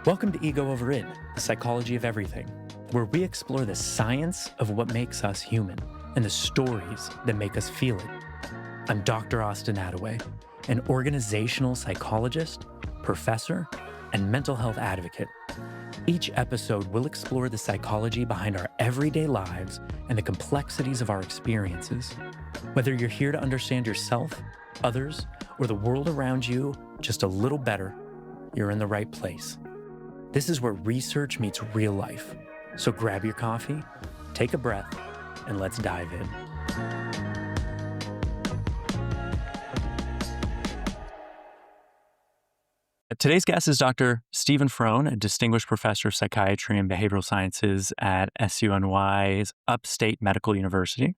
Welcome to Ego Over Id, the psychology of everything, where we explore the science of what makes us human and the stories that make us feel it. I'm Dr. Austin Attaway, an organizational psychologist, professor, and mental health advocate. Each episode will explore the psychology behind our everyday lives and the complexities of our experiences. Whether you're here to understand yourself, others, or the world around you just a little better, you're in the right place. This is where research meets real life. So grab your coffee, take a breath, and let's dive in. Today's guest is Dr. Stephen Faraone, a distinguished professor of psychiatry and behavioral sciences at SUNY's Upstate Medical University,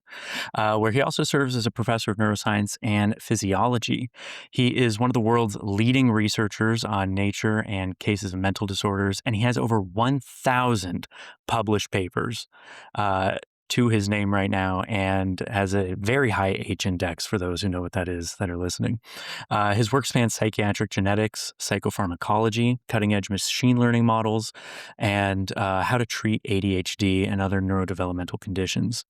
where he also serves as a professor of neuroscience and physiology. He is one of the world's leading researchers on nature and cases of mental disorders, and he has over 1,000 published papers to his name right now, and has a very high H index for those who know what that is that are listening. His work spans psychiatric genetics, psychopharmacology, cutting-edge machine learning models, and how to treat ADHD and other neurodevelopmental conditions.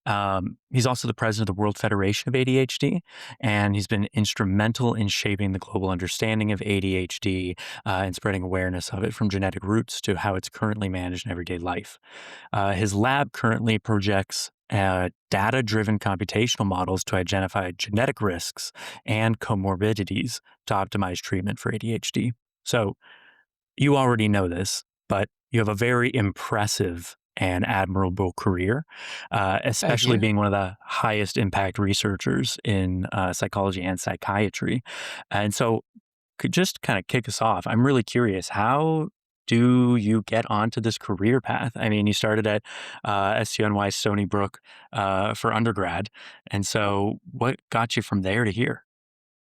He's also the president of the World Federation of ADHD, and he's been instrumental in shaping the global understanding of ADHD and spreading awareness of it from genetic roots to how it's currently managed in everyday life. His lab currently projects data-driven computational models to identify genetic risks and comorbidities to optimize treatment for ADHD. So you already know this, but you have a very impressive and admirable career, Thank especially you. being one of the highest impact researchers in psychology and psychiatry. And so, could just kind of kick us off. I'm really curious, how do you get onto this career path? I mean, you started at SUNY Stony Brook for undergrad. And so, what got you from there to here?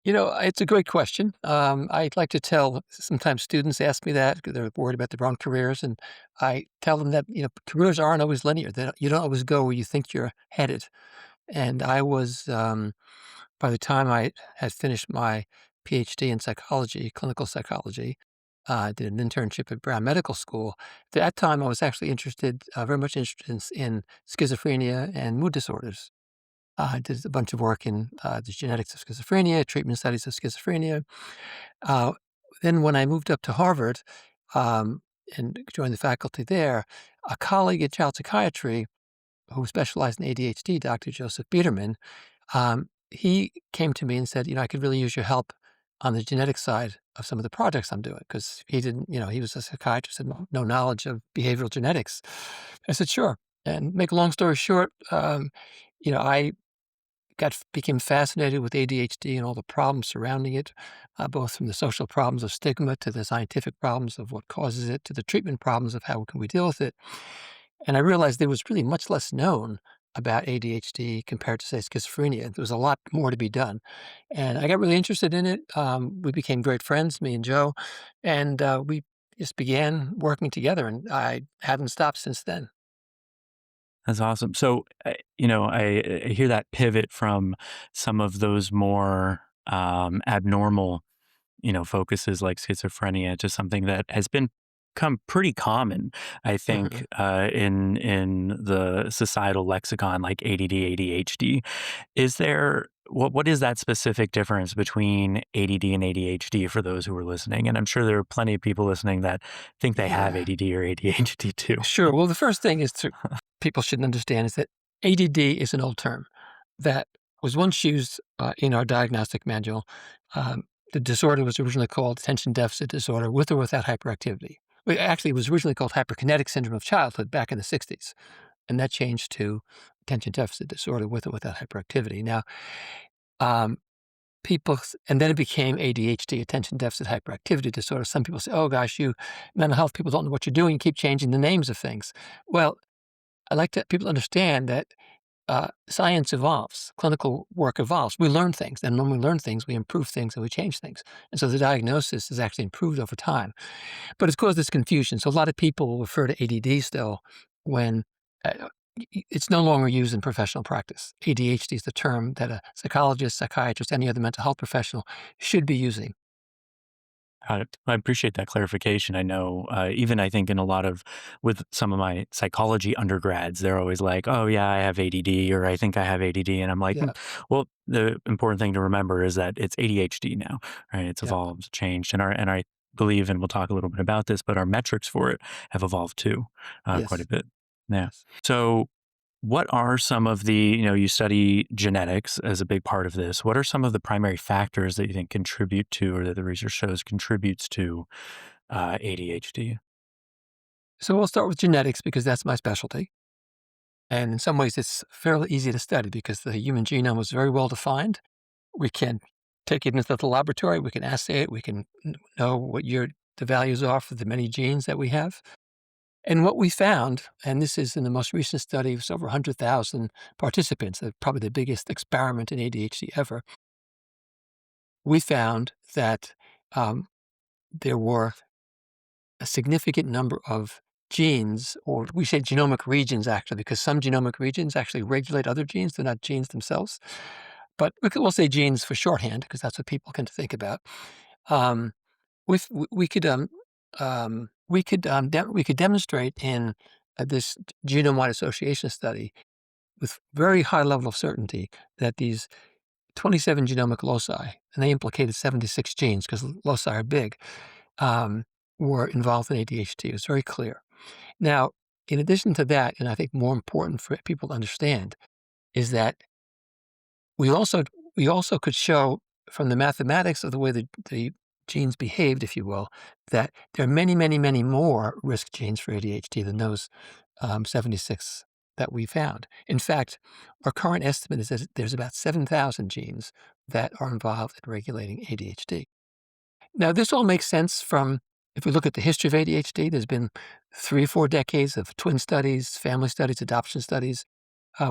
It's a great question. I'd like to tell sometimes students ask me that because they're worried about their own careers. And I tell them that, careers aren't always linear. You don't always go where you think you're headed. And I was, by the time I had finished my PhD in psychology, clinical psychology, I did an internship at Brown Medical School. At that time, I was actually very much interested in schizophrenia and mood disorders. I did a bunch of work in the genetics of schizophrenia, treatment studies of schizophrenia. Uh, then when I moved up to Harvard and joined the faculty there, a colleague at child psychiatry who specialized in ADHD, Dr. Joseph Biederman, he came to me and said, I could really use your help on the genetic side of some of the projects I'm doing because he didn't, he was a psychiatrist and no knowledge of behavioral genetics. I said, sure. And make a long story short, I became fascinated with ADHD and all the problems surrounding it, both from the social problems of stigma to the scientific problems of what causes it to the treatment problems of how can we deal with it. And I realized there was really much less known about ADHD compared to, say, schizophrenia. There was a lot more to be done. And I got really interested in it. We became great friends, me and Joe, and we just began working together, and I haven't stopped since then. That's awesome. So, I hear that pivot from some of those more abnormal, focuses like schizophrenia to something that has become pretty common, I think, Mhm. in the societal lexicon, like ADD, ADHD. Is there what is that specific difference between ADD and ADHD for those who are listening? And I'm sure there are plenty of people listening that think they have Yeah. ADD or ADHD too. Sure. Well, the first thing is people should understand is that ADD is an old term that was once used in our diagnostic manual. Um, the disorder was originally called attention deficit disorder with or without hyperactivity. Well, actually, it was originally called hyperkinetic syndrome of childhood back in the 60s. And that changed to attention deficit disorder with or without hyperactivity. Now, um, and then it became ADHD, attention deficit hyperactivity disorder. Some people say, oh gosh, you mental health people don't know what you're doing. You keep changing the names of things. Well, I like to people understand that science evolves, clinical work evolves. We learn things, and when we learn things, we improve things and we change things. And so the diagnosis has actually improved over time. But it's caused this confusion. So a lot of people will refer to ADD still when it's no longer used in professional practice. ADHD is the term that a psychologist, psychiatrist, any other mental health professional should be using. I appreciate that clarification. I know, even I think in a lot of with some of my psychology undergrads, they're always like, "Oh yeah, I have ADD," or "I think I have ADD," and I'm like, Yeah, well, the important thing to remember is that it's ADHD now, right? It's yeah, evolved, changed, and I believe, and we'll talk a little bit about this, but our metrics for it have evolved too, quite a yes, bit. Yeah. yes. So what are some of the, you study genetics as a big part of this. What are some of the primary factors that you think contribute to, or that the research shows contributes to ADHD? So we'll start with genetics because that's my specialty. And in some ways, it's fairly easy to study because the human genome is very well defined. We can take it into the laboratory, we can assay it, we can know what the values are for the many genes that we have. And what we found, and this is in the most recent study, it's over 100,000 participants, probably the biggest experiment in ADHD ever. We found that um, there were a significant number of genes, or we say genomic regions actually, because some genomic regions actually regulate other genes. They're not genes themselves. But we'll say genes for shorthand because that's what people can think about. Um, we could demonstrate in this genome-wide association study with very high level of certainty that these 27 genomic loci, and they implicated 76 genes because loci are big, um, were involved in ADHD. It was very clear. Now, in addition to that, and I think more important for people to understand, is that we also we also could show from the mathematics of the way the genes behaved, if you will, that there are many, many, many more risk genes for ADHD than those 76 that we found. In fact, our current estimate is that there's about 7,000 genes that are involved in regulating ADHD. Now, this all makes sense from if we look at the history of ADHD, there's been 3 or 4 decades of twin studies, family studies, adoption studies.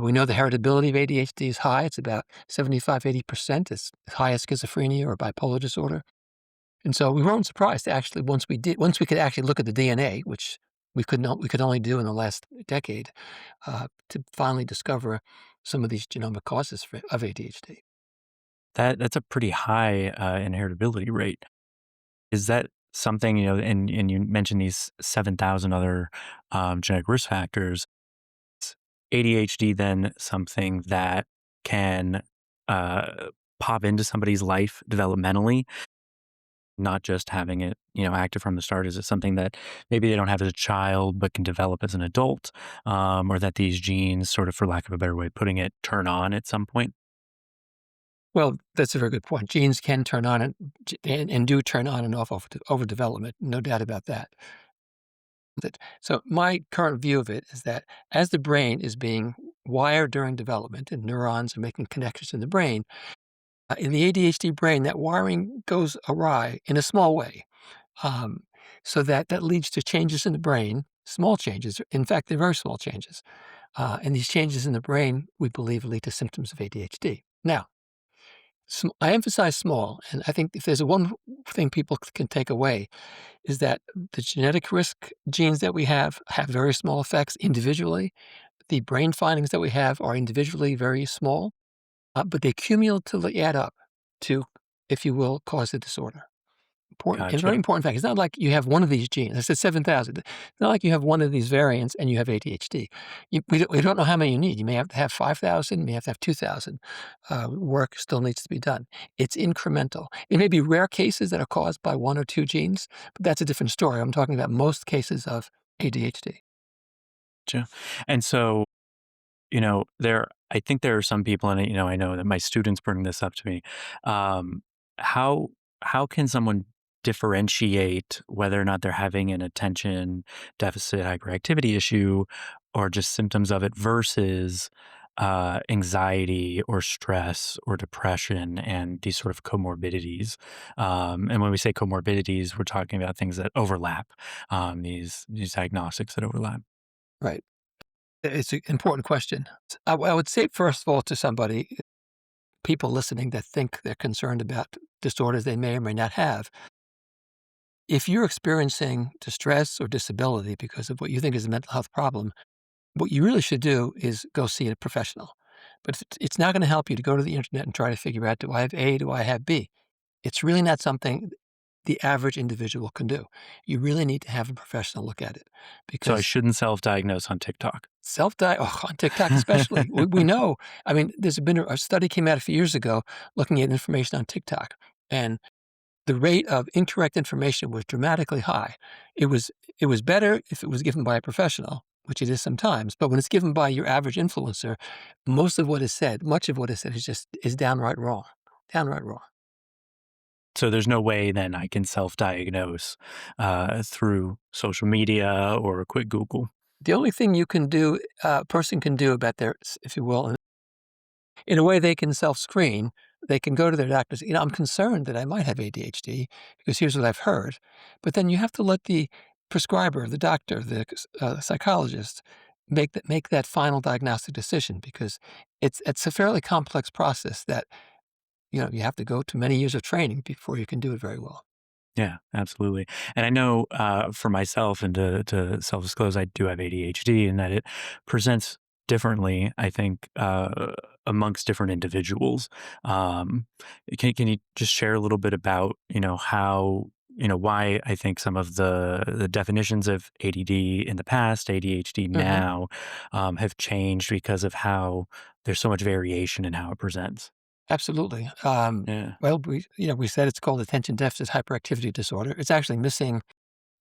We know the heritability of ADHD is high. It's about 75–80%. It's as high as schizophrenia or bipolar disorder. And so we weren't surprised to actually once we could actually look at the DNA, which we could only do in the last decade, to finally discover some of these genomic causes of ADHD. That's a pretty high inheritability rate. Is that something, and you mentioned these 7,000 other genetic risk factors? ADHD then something that can uh, pop into somebody's life developmentally, not just having it, active from the start? Is it something that maybe they don't have as a child, but can develop as an adult, or that these genes, sort of, for lack of a better way of putting it, turn on at some point? Well, that's a very good point. Genes can turn on and do turn on and off over development, no doubt about that. So my current view of it is that as the brain is being wired during development and neurons are making connections in the brain, in the ADHD brain, that wiring goes awry in a small way. Um, so that leads to changes in the brain, small changes. In fact, they're very small changes. And these changes in the brain, we believe, lead to symptoms of ADHD. Now, I emphasize small, and I think if there's one thing people can take away is that the genetic risk genes that we have very small effects individually. The brain findings that we have are individually very small, but they cumulatively add up to, if you will, cause the disorder. Important and very Gotcha. important fact. It's not like you have one of these genes. I said 7,000. It's not like you have one of these variants and you have ADHD. We don't know how many you need. You may have to have 5,000, you may have to have 2,000. Work still needs to be done. It's incremental. It may be rare cases that are caused by one or two genes, but that's a different story. I'm talking about most cases of ADHD. Gotcha. And so, I think there are some people, and I know that my students bring this up to me. Um, how how can someone differentiate whether or not they're having an attention deficit hyperactivity issue, or just symptoms of it, versus anxiety or stress or depression and these sort of comorbidities? And when we say comorbidities, we're talking about things that overlap, these diagnostics that overlap. Right. It's an important question. I would say, first of all, to somebody, people listening that think they're concerned about disorders they may or may not have, if you're experiencing distress or disability because of what you think is a mental health problem, what you really should do is go see a professional. But it's not going to help you to go to the internet and try to figure out, do I have A? Do I have B? It's really not something. the average individual can do. You really need to have a professional look at it So I because shouldn't self-diagnose on TikTok. on TikTok especially, we know. I mean, there's been a study came out a few years ago looking at information on TikTok, and the rate of incorrect information was dramatically high. It was it was better if it was given by a professional, which it is sometimes, but when it's given by your average influencer, much of what is said is downright wrong. Downright wrong. So there's no way then I can self-diagnose, through social media or a quick Google. The only thing you can do, a person can do about their, if you will, in a way they can self-screen. They can go to their doctors. I'm concerned that I might have ADHD because here's what I've heard. But then you have to let the prescriber, the doctor, the psychologist make that final diagnostic decision because it's a fairly complex process that you have to go to many years of training before you can do it very well. Yeah, absolutely. And I know for myself, and to self disclose, I do have ADHD, and that it presents differently, I think, amongst different individuals. Um, can you just share a little bit about, how, why I think some of the definitions of ADD in the past, ADHD Mhm. now, have changed because of how there's so much variation in how it presents? Absolutely. Yeah. Well, we said it's called attention deficit hyperactivity disorder. It's actually missing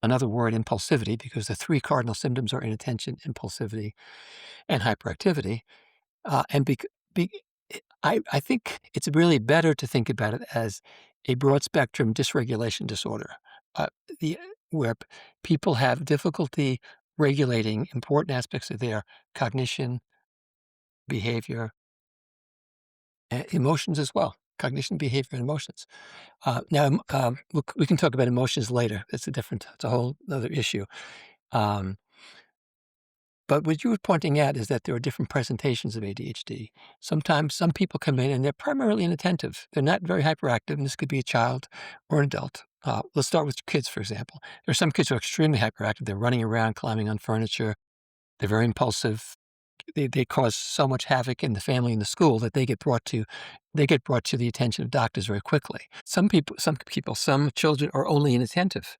another word, impulsivity, because the three cardinal symptoms are inattention, impulsivity, and hyperactivity. And be, I think it's really better to think about it as a broad spectrum dysregulation disorder, uh, the where people have difficulty regulating important aspects of their cognition, behavior, emotions as well. Cognition, behavior, and emotions. We can talk about emotions later. It's a whole other issue. Um, but what you were pointing out is that there are different presentations of ADHD. Sometimes some people come in and they're primarily inattentive. They're not very hyperactive, and this could be a child or an adult. Let's start with kids, for example. There are some kids who are extremely hyperactive. They're running around, climbing on furniture. They're very impulsive. They cause so much havoc in the family and the school that they get brought to the attention of doctors very quickly. Some children are only inattentive.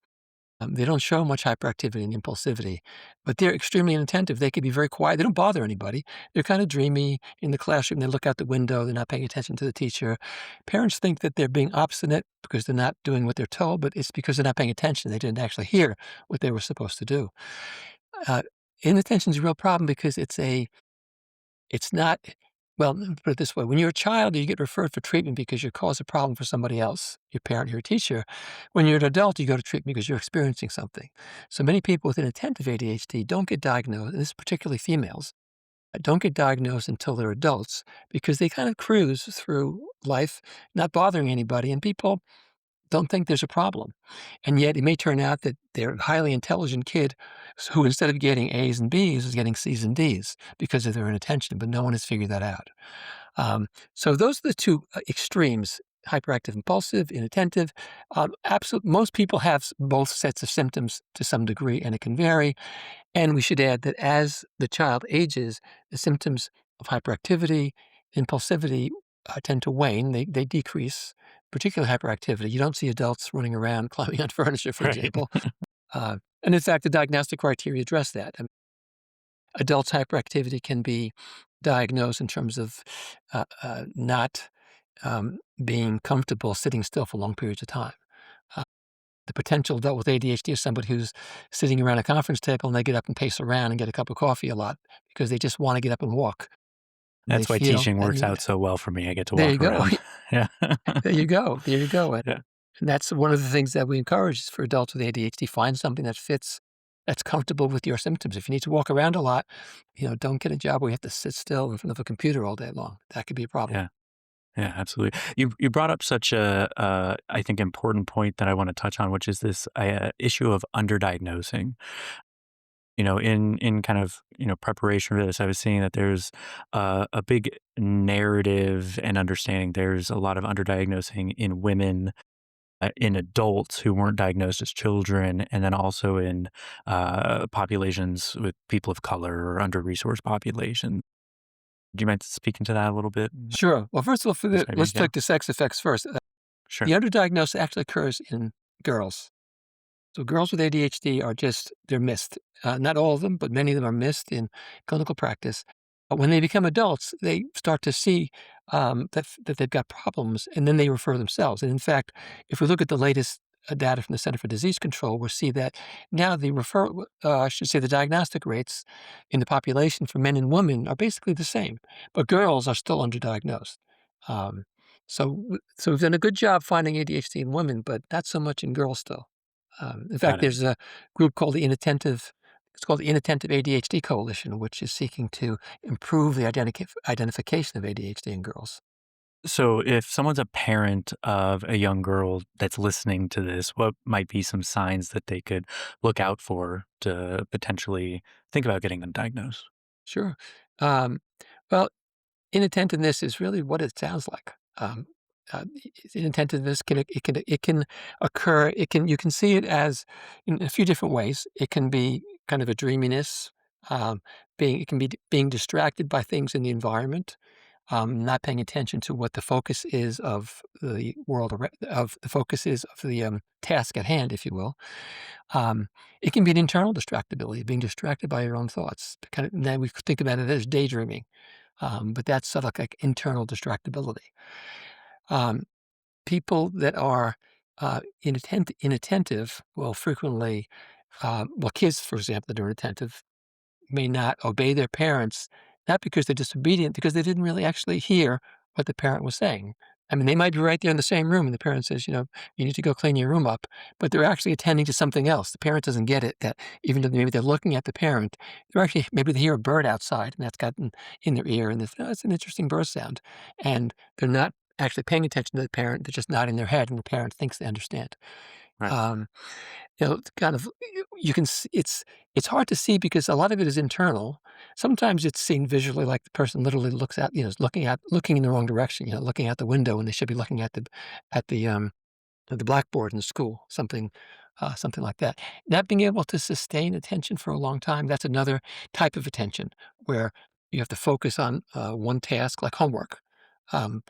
They don't show much hyperactivity and impulsivity, but they're extremely inattentive. They can be very quiet. They don't bother anybody. They're kind of dreamy in the classroom. They look out the window. They're not paying attention to the teacher. Parents think that they're being obstinate because they're not doing what they're told, but it's because they're not paying attention. They didn't actually hear what they were supposed to do. Uh, Inattention is a real problem because it's not well, let me put it this way. When you're a child, you get referred for treatment because you cause a problem for somebody else, your parent, your teacher. When you're an adult, you go to treatment because you're experiencing something. So many people with inattentive ADHD don't get diagnosed, and this is particularly females, don't get diagnosed until they're adults because they kind of cruise through life, not bothering anybody, and people don't think there's a problem. And yet it may turn out that they're a highly intelligent kid who instead of getting A's and B's is getting C's and D's because of their inattention, but no one has figured that out. So those are the two extremes, hyperactive, impulsive, inattentive. Most people have both sets of symptoms to some degree, and it can vary. And we should add that as the child ages, the symptoms of hyperactivity, impulsivity tend to wane. They decrease, particularly hyperactivity. You don't see adults running around climbing on furniture, for Right. example. And in fact, the diagnostic criteria address that. Adults' hyperactivity can be diagnosed in terms of not being comfortable sitting still for long periods of time. Uh, the potential adult with ADHD is somebody who's sitting around a conference table and they get up and pace around and get a cup of coffee a lot because they just want to get up and walk. And they That's why feel teaching that works need. out so well for me. I get to There you walk go. around. Yeah. There you go. There you go. And Yeah. that's one of the things that we encourage is for adults with ADHD, find something that fits, that's comfortable with your symptoms. If you need to walk around a lot, don't get a job where you have to sit still in front of a computer all day long. That could be a problem. Yeah. Yeah, absolutely. You brought up such I think, important point that I want to touch on, which is this issue of underdiagnosing. In kind of preparation for this, I was seeing that there's a big narrative and understanding. There's a lot of underdiagnosing in women, in adults who weren't diagnosed as children, and then also in populations with people of color or under-resourced population. Do you mind speaking to that a little bit? Sure. Well, first of all, Just maybe, let's yeah, take the sex effects first. The sure. underdiagnosis actually occurs in Girls. So girls with ADHD are just they're missed. Not all of them, but many of them are missed in clinical practice. But when they become adults, they start to see that they've got problems, and then they refer themselves. And in fact, if we look at the latest data from the Center for Disease Control, we'll see that now I should say, the diagnostic rates in the population for men and women are basically the same, but girls are still underdiagnosed. Um, so we've done a good job finding ADHD in women, but not so much in girls still. In fact, Got it. there's a group called the Inattentive it's called the Inattentive ADHD Coalition, which is seeking to improve the identification of ADHD in girls. So, if someone's a parent of a young girl that's listening to this, what might be some signs that they could look out for to potentially think about getting them diagnosed? Sure. Um, well, inattentiveness is really what it sounds like. Inattentiveness can occur. You can see it as in a few different ways. It can be kind of a dreaminess. Um, it can be being distracted by things in the environment, not paying attention to what the focus is of the focus is of the task at hand, if you will. Um, it can be an internal distractibility, being distracted by your own thoughts. Kind of, then we could think about it as daydreaming, but that's sort of like internal distractibility. Um, People that are inattentive will frequently, kids, for example, that are inattentive may not obey their parents, not because they're disobedient, because they didn't really actually hear what the parent was saying. I mean, they might be right there in the same room, and the parent says, "You need to go clean your room up," but they're actually attending to something else. The parent doesn't get it, that even though maybe they're looking at the parent, they're actually maybe they hear a bird outside, and that's gotten in their ear, and it's an interesting bird sound, and they're not actually paying attention to the parent, they're just nodding their head, and the parent thinks they understand. Right. Um, it's kind of you can s it's hard to see because a lot of it is internal. Sometimes it's seen visually, like the person literally is looking in the wrong direction, looking out the window when they should be looking at the blackboard in the school, something like that. Not being able to sustain attention for a long time, that's another type of attention where you have to focus on one task, like homework. Um,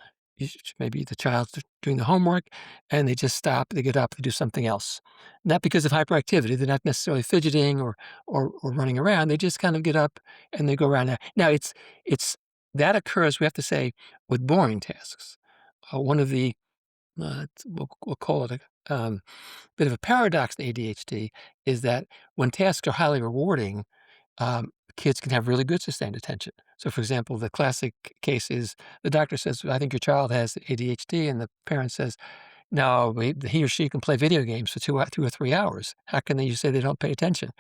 Maybe the child's doing the homework and they just stop, they get up, they do something else. Not because of hyperactivity, they're not necessarily fidgeting or running around. They just kind of get up and they go around there. Now, it's that occurs, we have to say, with boring tasks. One of the we'll call it a bit of a paradox in ADHD is that when tasks are highly rewarding, kids can have really good sustained attention. So, for example, the classic case is the doctor says, "I think your child has ADHD," and the parent says, "No, he or she can play video games for 2 or 3 hours. How can you say they don't pay attention?"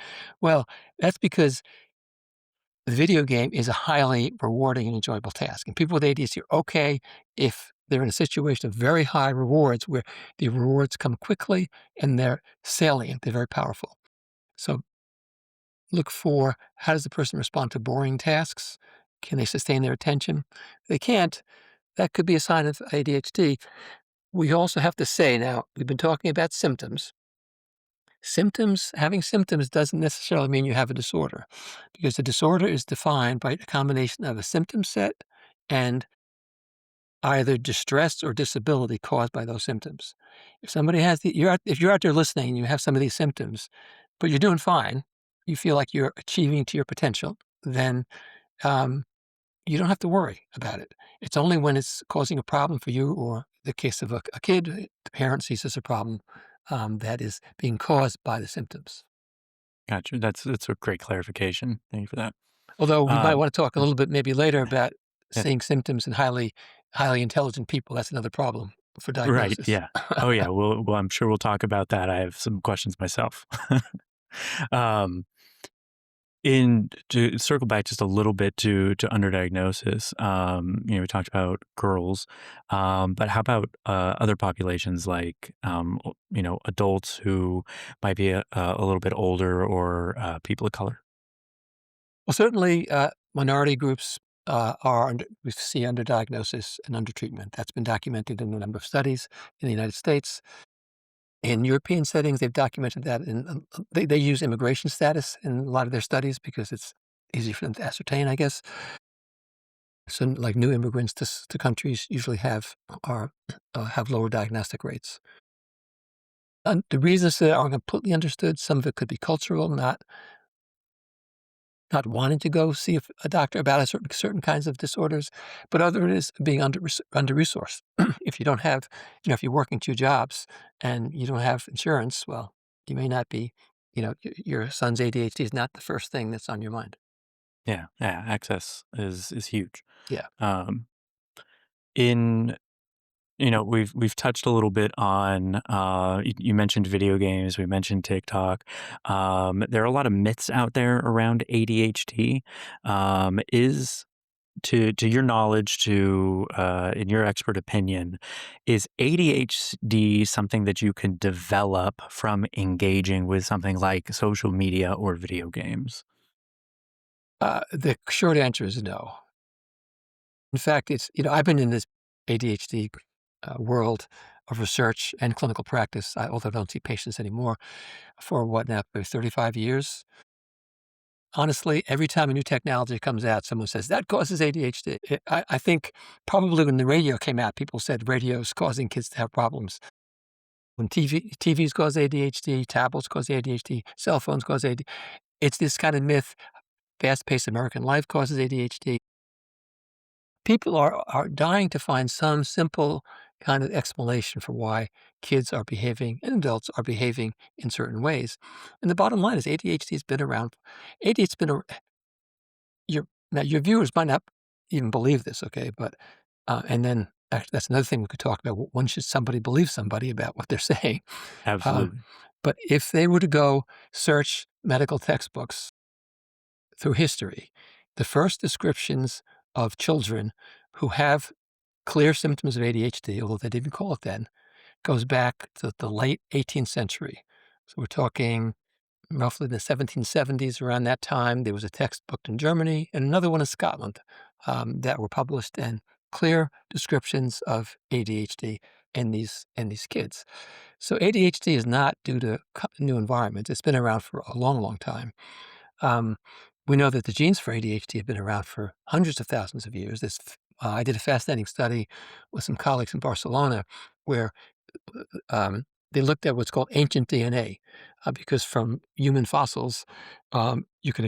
Well, that's because the video game is a highly rewarding and enjoyable task, and people with ADHD are okay if they're in a situation of very high rewards where the rewards come quickly and they're salient, they're very powerful. So look for how does the person respond to boring tasks? Can they sustain their attention? If they can't, that could be a sign of ADHD. We also have to say now, we've been talking about symptoms. Having symptoms doesn't necessarily mean you have a disorder because a disorder is defined by a combination of a symptom set and either distress or disability caused by those symptoms. If somebody has if you're out there listening and you have some of these symptoms, but you're doing fine, you feel like you're achieving to your potential, then um, you don't have to worry about it. It's only when it's causing a problem for you or the case of a kid, the parent sees as a problem that is being caused by the symptoms. Gotcha. That's a great clarification. Thank you for that. Although we might Um, want to talk a little bit maybe later about yeah, seeing symptoms in highly intelligent people. That's another problem for right. diagnosis. Yeah. Oh, yeah. Well, I'm sure we'll talk about that. I have some questions myself. um, In to circle back just a little bit to underdiagnosis, we talked about girls, but how about other populations like adults who might be a little bit older or people of color? Well, certainly, minority groups we see underdiagnosis and undertreatment. That's been documented in a number of studies in the United States. In European settings, they've documented that they use immigration status in a lot of their studies because it's easy for them to ascertain, I guess. So, like new immigrants to countries usually have lower diagnostic rates. The reasons that aren't completely understood, some of it could be cultural, not wanting to go see a doctor about a certain kinds of disorders, but other is being under-resourced. If you don't have if you're working 2 jobs and you don't have insurance, well, you may not be your son's ADHD is not the first thing that's on your mind. Yeah, yeah, access is huge. Yeah. Um, in we've touched a little bit on you mentioned video games, we mentioned TikTok. There are a lot of myths out there around ADHD. Is to your knowledge, to in your expert opinion, is ADHD something that you can develop from engaging with something like social media or video games? The short answer is no. In fact, I've been in this ADHD world of research and clinical practice, although I don't see patients anymore, for what now, maybe 35 years. Honestly, every time a new technology comes out, someone says, that causes ADHD. I think probably when the radio came out, people said radio is causing kids to have problems. When TVs cause ADHD, tablets cause ADHD, cell phones cause ADHD. It's this kind of myth. Fast-paced American life causes ADHD. People are dying to find some simple kind of explanation for why kids are behaving and adults are behaving in certain ways. And the bottom line is ADHD has been around. ADHD's been ar now your viewers might not even believe this, okay? But, and then actually that's another thing we could talk about. When should somebody believe somebody about what they're saying? Um, Absolutely. but if they were to go search medical textbooks through history, the first descriptions of children who have clear symptoms of ADHD, although they didn't call it then, goes back to the late 18th century. So we're talking roughly the 1770s. Around that time, there was a textbook in Germany and another one in Scotland that were published and clear descriptions of ADHD in these kids. So ADHD is not due to new environments. It's been around for a long, long time. Um, we know that the genes for ADHD have been around for hundreds of thousands of years. I did a fascinating study with some colleagues in Barcelona where they looked at what's called ancient DNA because from human fossils, you can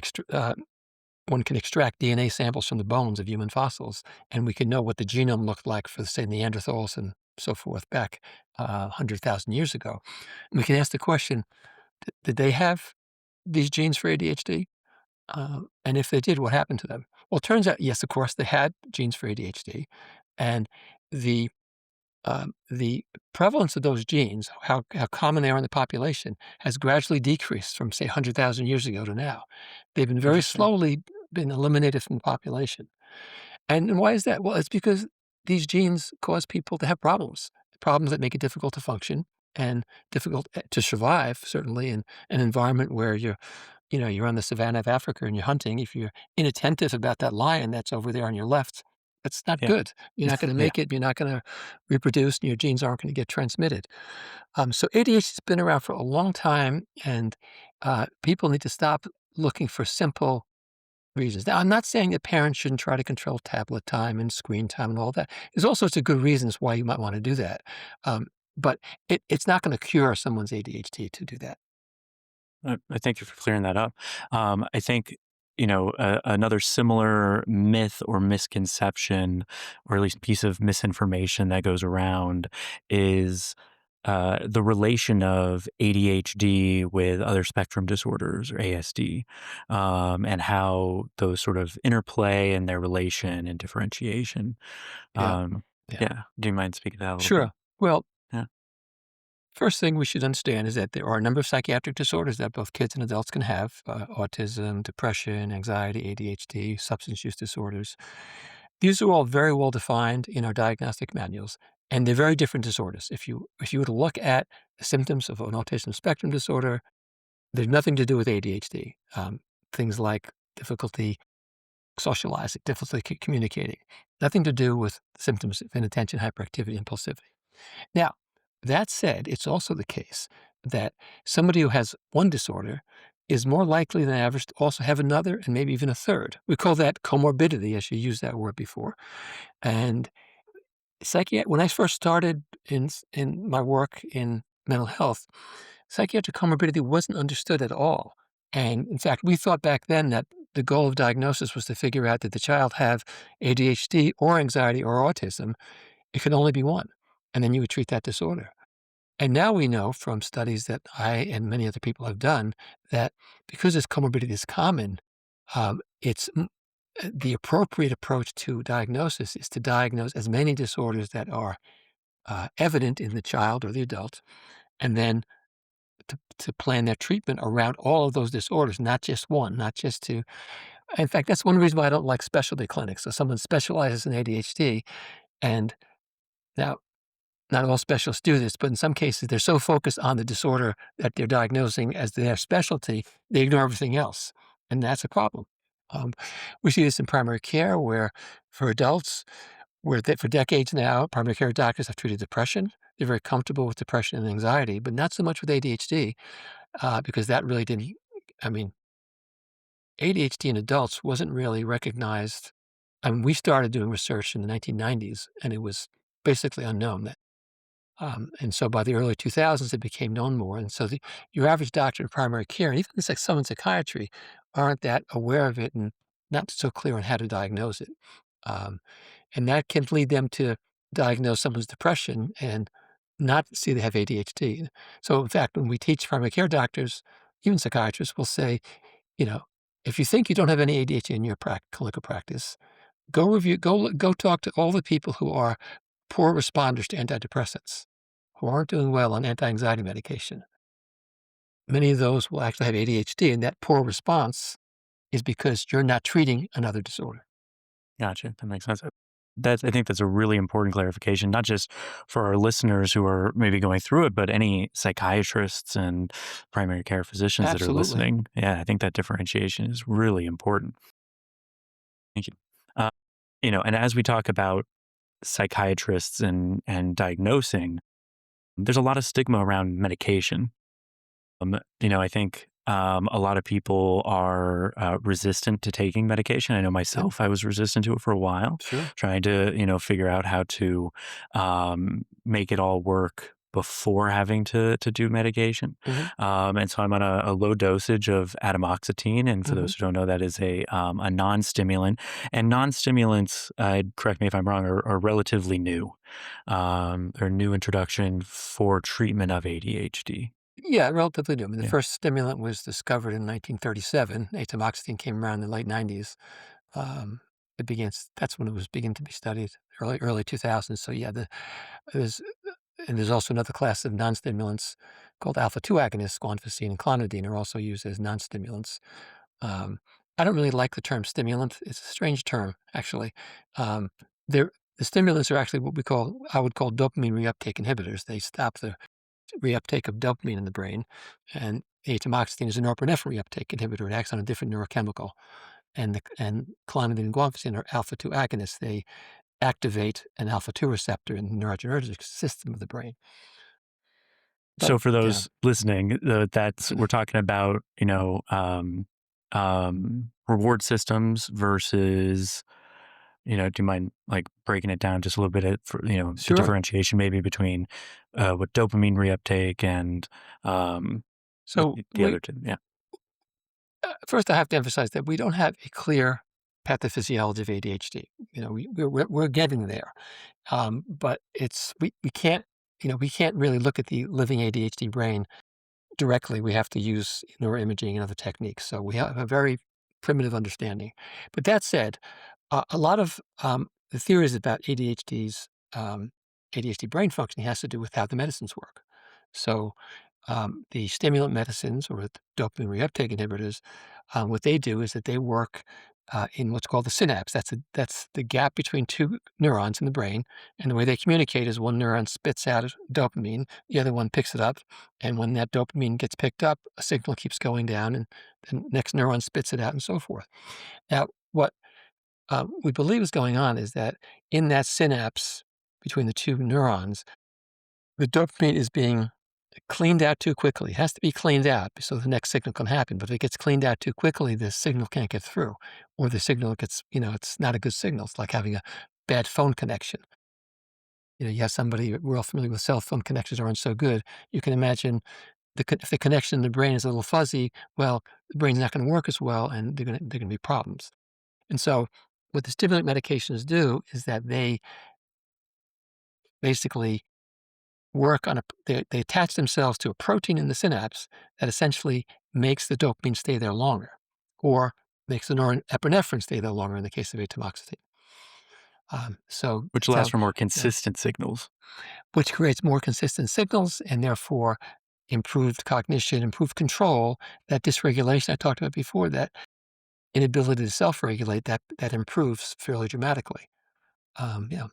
one can extract DNA samples from the bones of human fossils, and we can know what the genome looked like for, say, Neanderthals and so forth back 100,000 years ago. And we can ask the question, did they have these genes for ADHD? And if they did, what happened to them? Well, it turns out, yes, of course, they had genes for ADHD, and the the prevalence of those genes, how common they are in the population, has gradually decreased from, say, 100,000 years ago to now. They've been very Interesting. slowly been eliminated from the population. And why is that? Well, it's because these genes cause people to have problems that make it difficult to function and difficult to survive, certainly in an environment where you're on the savannah of Africa and you're hunting. If you're inattentive about that lion that's over there on your left, that's not Yeah. good. You're not going to Yeah. make it. You're not going to reproduce, and your genes aren't going to get transmitted. So ADHD has been around for a long time, and people need to stop looking for simple reasons. Now, I'm not saying that parents shouldn't try to control tablet time and screen time and all that. There's all sorts of good reasons why you might want to do that. But it's not going to cure someone's ADHD to do that. I thank you for clearing that up. I think, another similar myth or misconception, or at least piece of misinformation that goes around is the relation of ADHD with other spectrum disorders or ASD, and how those sort of interplay and their relation and differentiation. Yeah. Um, Yeah. yeah. Do you mind speaking to that a little bit? Sure. Well, Yeah. first thing we should understand is that there are a number of psychiatric disorders that both kids and adults can have autism, depression, anxiety, ADHD, substance use disorders. These are all very well defined in our diagnostic manuals, and they're very different disorders. If you were to look at the symptoms of an autism spectrum disorder, there's nothing to do with ADHD. Things like difficulty socializing, difficulty communicating, nothing to do with symptoms of inattention, hyperactivity, impulsivity. Now, that said, it's also the case that somebody who has one disorder is more likely than average to also have another and maybe even a third. We call that comorbidity, as you used that word before. And when I first started in my work in mental health, psychiatric comorbidity wasn't understood at all. And in fact, we thought back then that the goal of diagnosis was to figure out did the child have ADHD or anxiety or autism. It could only be one. And then you would treat that disorder. And now we know from studies that I and many other people have done that because this comorbidity is common, it's the appropriate approach to diagnosis is to diagnose as many disorders that are evident in the child or the adult, and then to plan their treatment around all of those disorders, not just one, not just two. In fact, that's one reason why I don't like specialty clinics. So someone specializes in ADHD, and now not all specialists do this, but in some cases, they're so focused on the disorder that they're diagnosing as their specialty, they ignore everything else, and that's a problem. Um, we see this in primary care, where for adults, where for decades now, primary care doctors have treated depression. They're very comfortable with depression and anxiety, but not so much with ADHD, because that really didn't. I mean, ADHD in adults wasn't really recognized. I mean, we started doing research in the 1990s, and it was basically unknown. And so by the early 2000s, it became known more. And so your average doctor in primary care, and even like some in psychiatry, aren't that aware of it and not so clear on how to diagnose it. Um, and that can lead them to diagnose someone's depression and not see they have ADHD. So in fact, when we teach primary care doctors, even psychiatrists will say, you know, if you think you don't have any ADHD in your clinical practice, go talk to all the people who are poor responders to antidepressants, who aren't doing well on anti-anxiety medication. Many of those will actually have ADHD, and that poor response is because you're not treating another disorder. Gotcha. That makes sense. I think that's a really important clarification, not just for our listeners who are maybe going through it, but any psychiatrists and primary care physicians that are Absolutely. listening. Yeah, I think that differentiation is really important. Thank you. Uh, and as we talk about psychiatrists and diagnosing, there's a lot of stigma around medication. I think a lot of people are resistant to taking medication. I know Yep, myself, I was resistant to it for a while, sure. trying to, figure out how to make it all work before having to do medication. Mhm, And so I'm on a low dosage of atomoxetine. And for mhm. those who don't know, that is a non-stimulant. And non-stimulants, correct me if I'm wrong, are relatively new. They're a new introduction for treatment of ADHD. Yeah, relatively new. I mean, the Yeah. first stimulant was discovered in 1937. Atomoxetine came around in the late 90s. Um, that's when it was beginning to be studied, early 2000s. So yeah, there's and there's also another class of non-stimulants called alpha-2 agonists, guanfacine and clonidine are also used as non-stimulants. Um, I don't really like the term stimulant. It's a strange term, actually. Um, they're the stimulants are actually what I would call dopamine reuptake inhibitors. They stop the reuptake of dopamine in the brain, and atomoxetine is a norepinephrine reuptake inhibitor. It acts on a different neurochemical, and clonidine and guanfacine are alpha-2 agonists. They activate an alpha-2 receptor in the neurogenic system of the brain. But So for yeah, those listening, that's we're talking about, reward systems versus, do you mind like breaking it down just a little bit for, the sure. differentiation maybe between what dopamine reuptake and what So the we other two? Yeah. first I have to emphasize that we don't have a clear pathophysiology of ADHD. We're getting there, but we can't we can't really look at the living ADHD brain directly. We have to use neuroimaging and other techniques. So we have a very primitive understanding. But that said, a lot of the theories about ADHD brain functioning has to do with how the medicines work. So the stimulant medicines or the dopamine reuptake inhibitors, what they do is that they work in what's called the synapse. That's the gap between two neurons in the brain, and the way they communicate is one neuron spits out dopamine, the other one picks it up, and when that dopamine gets picked up, a signal keeps going down, and the next neuron spits it out, and so forth. Now, what we believe is going on is that in that synapse between the two neurons, the dopamine is being cleaned out too quickly. It has to be cleaned out so the next signal can happen. But if it gets cleaned out too quickly, the signal can't get through, or the signal gets, it's not a good signal. It's like having a bad phone connection. You have somebody we're all familiar with cell phone connections aren't so good. You can imagine if the connection in the brain is a little fuzzy, well, the brain's not gonna work as well, and they're gonna be problems. And so, what the stimulant medications do is that they basically work on they attach themselves to a protein in the synapse that essentially makes the dopamine stay there longer, or makes the norepinephrine stay there longer in the case of atomoxetine. So which that's allows how, for more yeah, consistent signals. which creates more consistent signals and therefore improved cognition, improved control, that dysregulation I talked about before, that inability to self-regulate, that improves fairly dramatically. Yeah.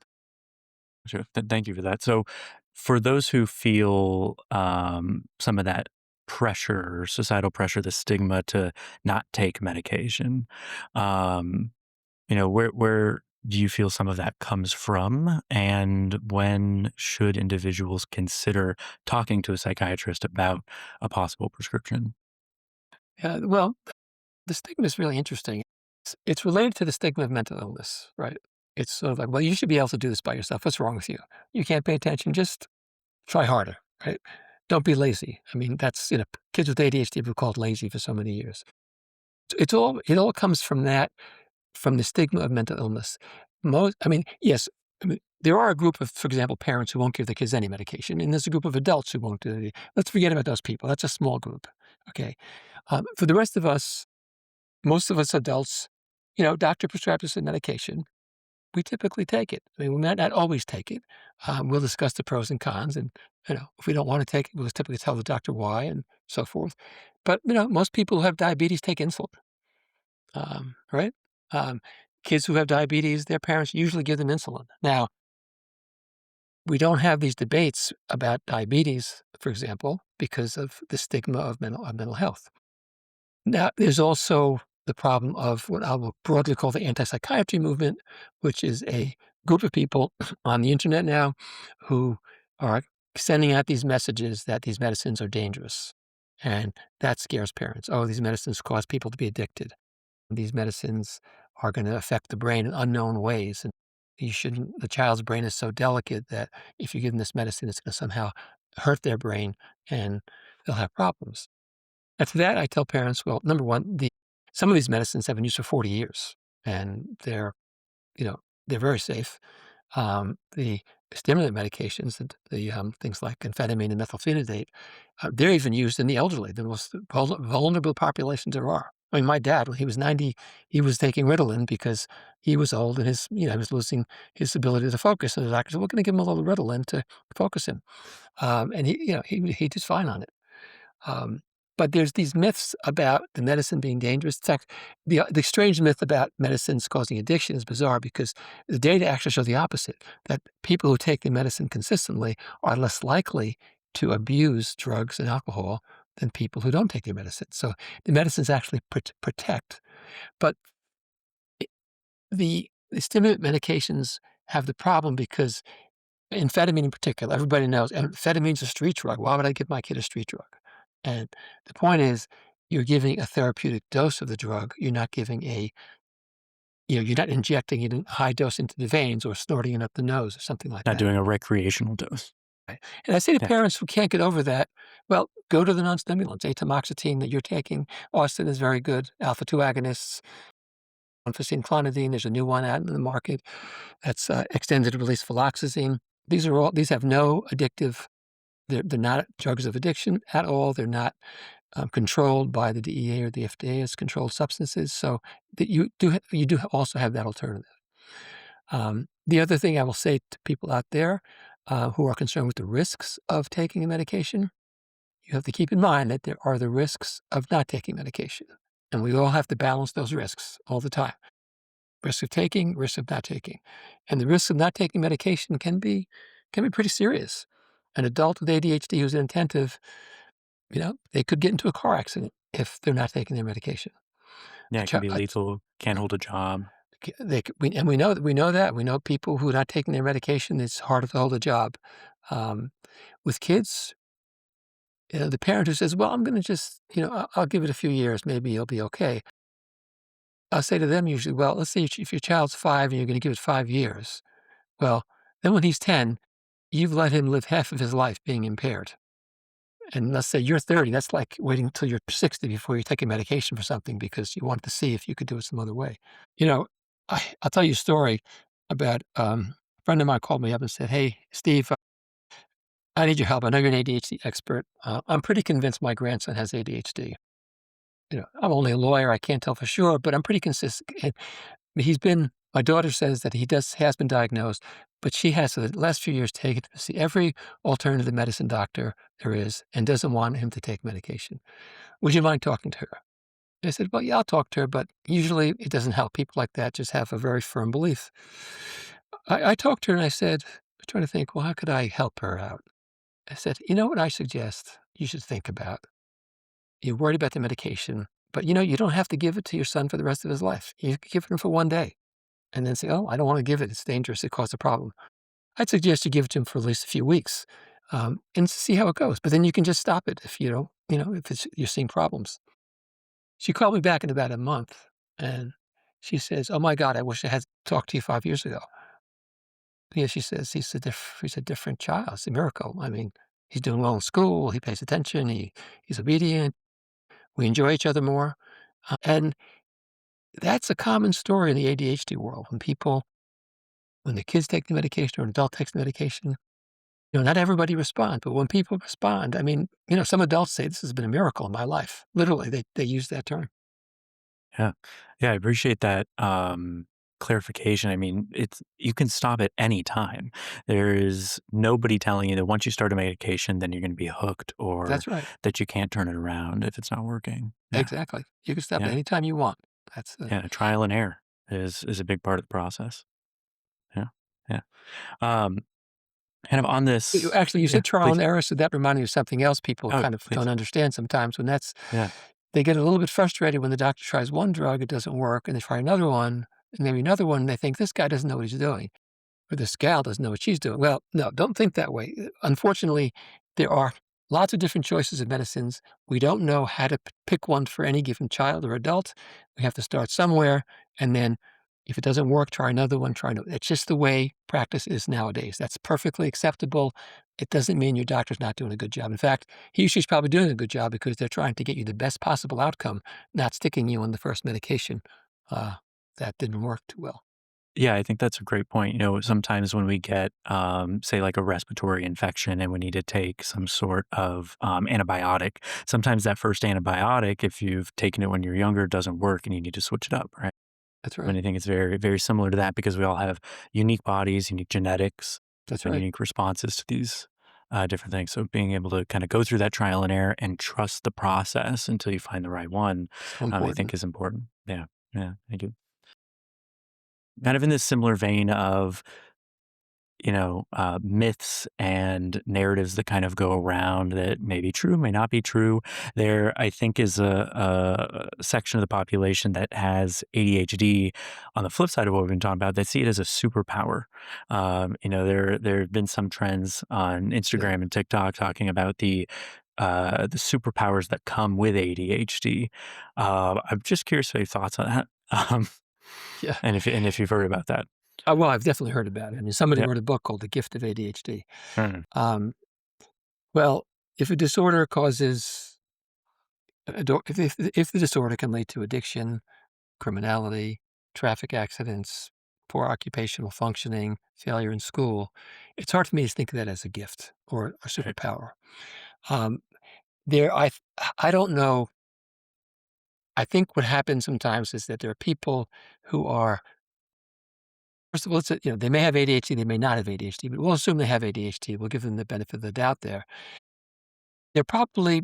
Sure. Thank you for that. So, for those who feel some of that pressure, societal pressure, the stigma to not take medication, um, where do you feel some of that comes from? And when should individuals consider talking to a psychiatrist about a possible prescription? Yeah, well, the stigma is really interesting. It's related to the stigma of mental illness, right? It's sort of like, well, you should be able to do this by yourself. What's wrong with you? You can't pay attention. Just try harder, right? Don't be lazy. I mean, that's, kids with ADHD were called lazy for so many years. It all comes from that, from the stigma of mental illness. I mean, yes, I mean, there are a group of, for example, parents who won't give their kids any medication, and there's a group of adults who won't do it. Let's forget about those people. That's a small group. Okay. For the rest of us, most of us adults, doctor prescribes us a medication. We typically take it. I mean, we might not always take it. We'll discuss the pros and cons, and if we don't want to take it, we'll just typically tell the doctor why and so forth. But most people who have diabetes take insulin, right? Um, Kids who have diabetes, their parents usually give them insulin. Now, we don't have these debates about diabetes, for example, because of the stigma of mental health. Now, there's also the problem of what I will broadly call the anti-psychiatry movement, which is a group of people on the internet now who are sending out these messages that these medicines are dangerous. And that scares parents. Oh, these medicines cause people to be addicted. These medicines are going to affect the brain in unknown ways. And the child's brain is so delicate that if you give them this medicine, it's going to somehow hurt their brain and they'll have problems. After that, I tell parents, well, number one, some of these medicines have been used for 40 years, and you know, they're very safe. The stimulant medications, things like amphetamine and methylphenidate, they're even used in the elderly, the most vulnerable populations there are. I mean, my dad, when he was 90, he was taking Ritalin because he was old and he was losing his ability to focus. And the doctor said, "We're going to give him a little Ritalin to focus him," and he did fine on it. Um, but there's these myths about the medicine being dangerous. In fact, the strange myth about medicines causing addiction is bizarre because the data actually show the opposite, that people who take the medicine consistently are less likely to abuse drugs and alcohol than people who don't take their medicine. So the medicines actually protect. But I the stimulant medications have the problem because amphetamine in particular, everybody knows amphetamine's a street drug. Why would I give my kid a street drug? And the point is, you're giving a therapeutic dose of the drug. You're not giving you're not injecting it in high dose into the veins or snorting it up the nose or something like Not that. doing a recreational dose. Right? And I say to Yeah. parents who can't get over that, well, go to the non-stimulants. Atomoxetine that you're taking, Austin is very good. Alpha-2 agonists, Onfacine clonidine, there's a new one out in the market. That's extended release fluoxetine. These have no addictive. They're not drugs of addiction at all. They're not controlled by the DEA or the FDA as controlled substances. So that you do also have that alternative. The other thing I will say to people out there who are concerned with the risks of taking a medication, you have to keep in mind that there are the risks of not taking medication, and we all have to balance those risks all the time. Risk of taking, risk of not taking. And the risk of not taking medication can be pretty serious. An adult with ADHD who's inattentive, they could get into a car accident if they're not taking their medication. Yeah, A it can chi be a lethal, can't hold a job. c they c we and we know that. We know people who are not taking their medication, it's harder to hold a job. Um, with kids, the parent who says, "Well, I'm gonna just, I'll give it a few years, maybe you'll be okay." I'll say to them usually, "Well, let's say if your child's 5 and you're gonna give it 5 years, well, then when he's 10, you've let him live half of his life being impaired. And let's say you're 30, that's like waiting until you're 60 before you take a medication for something because you want to see if you could do it some other way. You know, I'll tell you a story about a friend of mine called me up and said, "Hey, Steve, I need your help. I know you're an ADHD expert. I'm pretty convinced my grandson has ADHD. I'm only a lawyer. I can't tell for sure, but I'm pretty consistent. And my daughter says that has been diagnosed, but she has for the last few years taken to see every alternative medicine doctor there is and doesn't want him to take medication. Would you mind talking to her?" I said, "Well, yeah, I'll talk to her, but usually it doesn't help. People like that just have a very firm belief." I talked to her and I said, I'm trying to think, well, how could I help her out? I said, "You know what I suggest you should think about? You're worried about the medication, but you don't have to give it to your son for the rest of his life. You could give it to him for one day and then say, 'Oh, I don't want to give it. It's dangerous. It caused a problem.' I'd suggest you give it to him for at least a few weeks and see how it goes. But then you can just stop it if you're seeing problems." She called me back in about a month and she says, "Oh my God, I wish I had talked to you 5 years ago." Yeah, she says, he's a different child. It's a miracle. I mean, he's doing well in school. He pays attention. He's obedient. We enjoy each other more. And that's a common story in the ADHD world. When the kids take the medication or an adult takes the medication, not everybody responds, but when people respond, I mean, some adults say this has been a miracle in my life. Literally, they use that term. Yeah. Yeah, I appreciate that, clarification. I mean, you can stop at any time. There is nobody telling you that once you start a medication, then you're gonna be hooked or That's right. that you can't turn it around if it's not working. Yeah, Exactly. You can stop it yeah, anytime you want. yeah, trial and error is a big part of the process. Yeah, yeah. Um, kind of on this. Actually, you Yeah, said trial and please. error, so that reminded me of something else people Oh, kind of don't please. understand sometimes Yeah, they get a little bit frustrated when the doctor tries one drug, it doesn't work, and they try another one, and maybe another one, and they think, "This guy doesn't know what he's doing." Or this gal doesn't know what she's doing. Well, no, don't think that way. Unfortunately, there are lots of different choices of medicines. We don't know how to pick one for any given child or adult. We have to start somewhere, and then if it doesn't work, try another one, try another. It's just the way practice is nowadays. That's perfectly acceptable. It doesn't mean your doctor's not doing a good job. In fact, he or she's probably doing a good job because they're trying to get you the best possible outcome, not sticking you on the first medication uh, that didn't work too well. yeah, I think that's a great point. Sometimes when we get, say, like a respiratory infection and we need to take some sort of antibiotic, sometimes that first antibiotic, if you've taken it when you're younger, doesn't work and you need to switch it up, right? That's And right. I think it's very, very similar to that because we all have unique bodies, unique genetics, That's and right. unique responses to these different things. So being able to kind of go through that trial and error and trust the process until you find the right one, So I important. think is important. Yeah, yeah, I do. Kind of in this similar vein of myths and narratives that kind of go around that may be true, may not be true. There, I think, is a section of the population that has ADHD on the flip side of what we've been talking about that see it as a superpower. There have been some trends on Yeah. Instagram and TikTok talking about the superpowers that come with ADHD. I'm just curious about your thoughts on that, Yeah. and if you've heard about that. Well, I've definitely heard about it. I mean, somebody Yeah. wrote a book called The Gift of ADHD. Mm, Um, well, if a disorder causes a do if the disorder can lead to addiction, criminality, traffic accidents, poor occupational functioning, failure in school, it's hard for me to think of that as a gift or a right. superpower. Um, there I don't know. I think what happens sometimes is that there are people who are first of all, they may have ADHD, they may not have ADHD, but we'll assume they have ADHD. We'll give them the benefit of the doubt there. They're probably,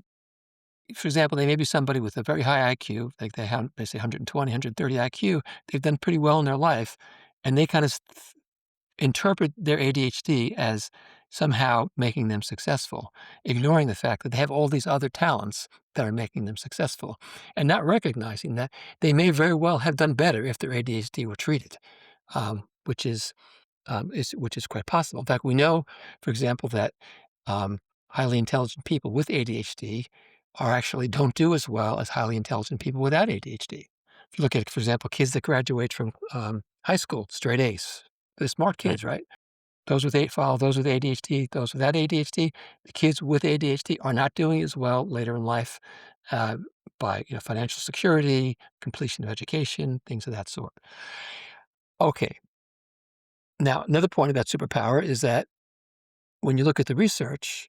for example, they may be somebody with a very high IQ, like they say 120, 130 IQ. They've done pretty well in their life, and they kind of interpret their ADHD as somehow making them successful, ignoring the fact that they have all these other talents that are making them successful, and not recognizing that they may very well have done better if their ADHD were treated, which is quite possible. In fact, we know, for example, that highly intelligent people with ADHD actually don't do as well as highly intelligent people without ADHD. If you look at, for example, kids that graduate from high school, straight A's, they're smart Right. kids, right? follow those with ADHD, those without ADHD. The kids with ADHD are not doing as well later in life uh, by financial security, completion of education, things of that sort. Okay, now another point about superpower is that when you look at the research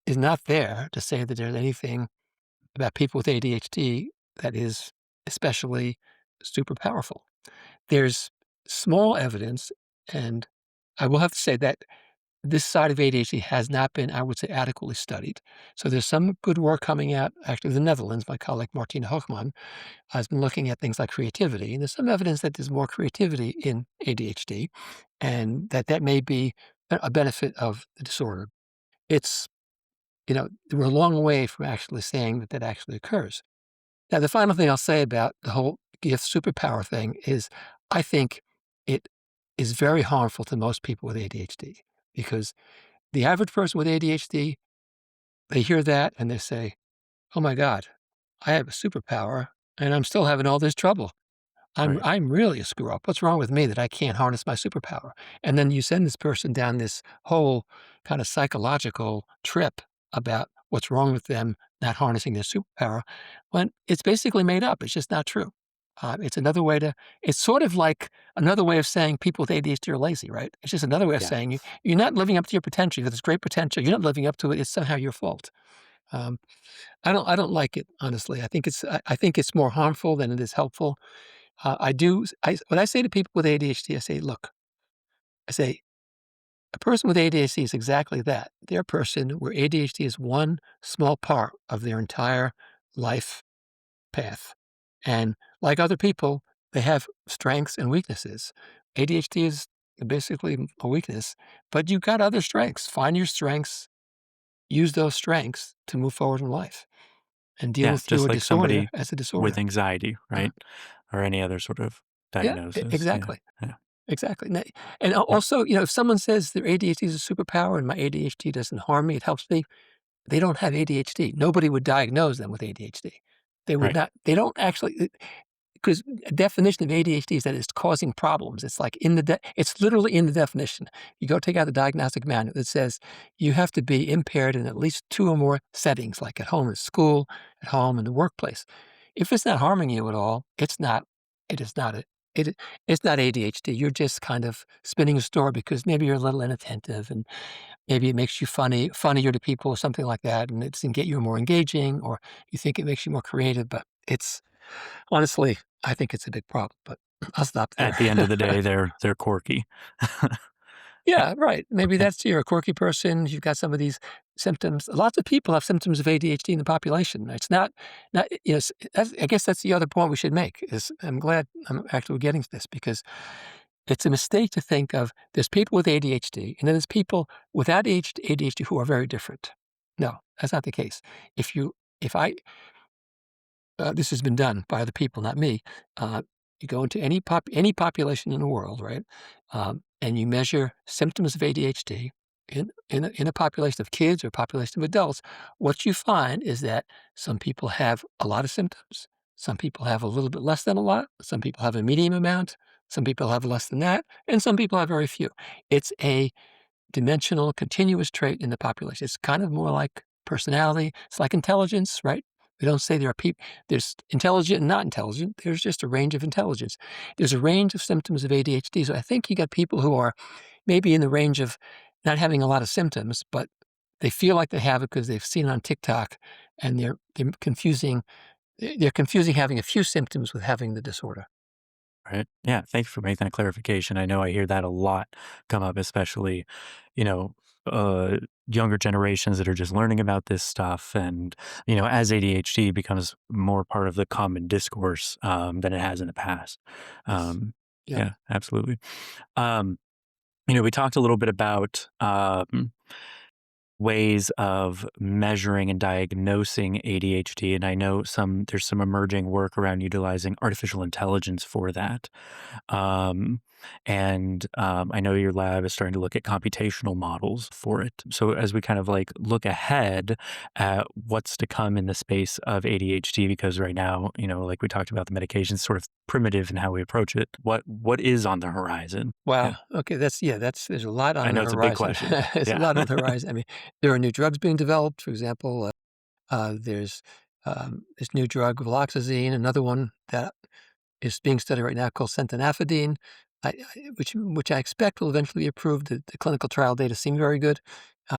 is not there to say that there's anything about people with ADHD that is especially super powerful. There's small evidence, and I will have to say that this side of ADHD has not been, I would say, adequately studied. So there's some good work coming out, actually, the Netherlands. My colleague Martina Hochman has been looking at things like creativity, and there's some evidence that there's more creativity in ADHD, and that may be a benefit of the disorder. It's we're a long way from actually saying that that actually occurs. Now, the final thing I'll say about the whole gift superpower thing is I think it is very harmful to most people with ADHD because the average person with ADHD, they hear that and they say, "Oh my God, I have a superpower and I'm still having all this trouble. Right. I'm really a screw up. What's wrong with me that I can't harness my superpower?" And then you send this person down this whole kind of psychological trip about what's wrong with them not harnessing their superpower when it's basically made up. It's just not true. It's another way to, it's sort of like another way of saying people with ADHD are lazy, right? It's just another way of Yeah. saying you're not living up to your potential. You have this great potential. You're not living up to it. It's somehow your fault. Um, I don't like it, honestly. I think it's more harmful than it is helpful. When I say to people with ADHD, I say, "Look," I say, "a person with ADHD is exactly that. They're a person where ADHD is one small part of their entire life path. And like other people, they have strengths and weaknesses. ADHD is basically a weakness, but you've got other strengths. Find your strengths, use those strengths to move forward in life and deal Yeah, with just your like disorder somebody as a with disorder." anxiety, Uh, right? Or any other sort of yeah, diagnosis. Yeah. exactly. Yeah. Exactly. And Yeah. also, if someone says their ADHD is a superpower and my ADHD doesn't harm me, it helps me, they don't have ADHD. Nobody would diagnose them with ADHD. They would Right. not, they don't actually, because a definition of ADHD is that it's causing problems. It's like it's literally in the definition. You go take out the diagnostic manual that says you have to be impaired in at least two or more settings, like at home at school, at home in the workplace. If it's not harming you at all, it is not it, it's not ADHD. You're just kind of spinning a story because maybe you're a little inattentive and maybe it makes you funnier to people or something like that, and it's and get you more engaging, or you think it makes you more creative, but it's honestly, I think it's a big problem, but I'll stop there. At the end of the day, they're quirky. Yeah, right. Maybe that's you're a quirky person, you've got some of these symptoms. Lots of people have symptoms of ADHD in the population. It's not I guess that's the other point we should make is I'm glad I'm actually getting to this because it's a mistake to think of there's people with ADHD and then there's people without ADHD who are very different. No, that's not the case. If you if I this has been done by other people, not me. You go into any population in the world, right? And you measure symptoms of ADHD in a population of kids or a population of adults. What you find is that some people have a lot of symptoms. Some people have a little bit less than a lot. Some people have a medium amount. Some people have less than that, and some people have very few. It's a dimensional, continuous trait in the population. It's kind of more like personality. It's like intelligence, right? We don't say there are people, there's intelligent and not intelligent. There's just a range of intelligence. There's a range of symptoms of ADHD. So I think you got people who are maybe in the range of not having a lot of symptoms, but they feel like they have it because they've seen it on TikTok and they're confusing having a few symptoms with having the disorder. Right. Yeah. Thanks for making that clarification. I know I hear that a lot come up, especially, you know, younger generations that are just learning about this stuff. And, as ADHD becomes more part of the common discourse than it has in the past. Yes. Um, Yep. yeah, absolutely. Um, we talked a little bit about ways of measuring and diagnosing ADHD, and I know there's some emerging work around utilizing artificial intelligence for that. Um, And I know your lab is starting to look at computational models for it. So as we kind of like look ahead at what's to come in the space of ADHD, because right now, like we talked about, the medication is sort of primitive in how we approach it. What is on the horizon? Wow. Yeah, Okay, there's a lot I on know the it's a big horizon. question. There's a Yeah. lot on the horizon. I mean, there are new drugs being developed. For example, there's this new drug, viloxazine, another one that is being studied right now called centanafidine, which I expect will eventually be approved. The clinical trial data seem very good. Uh,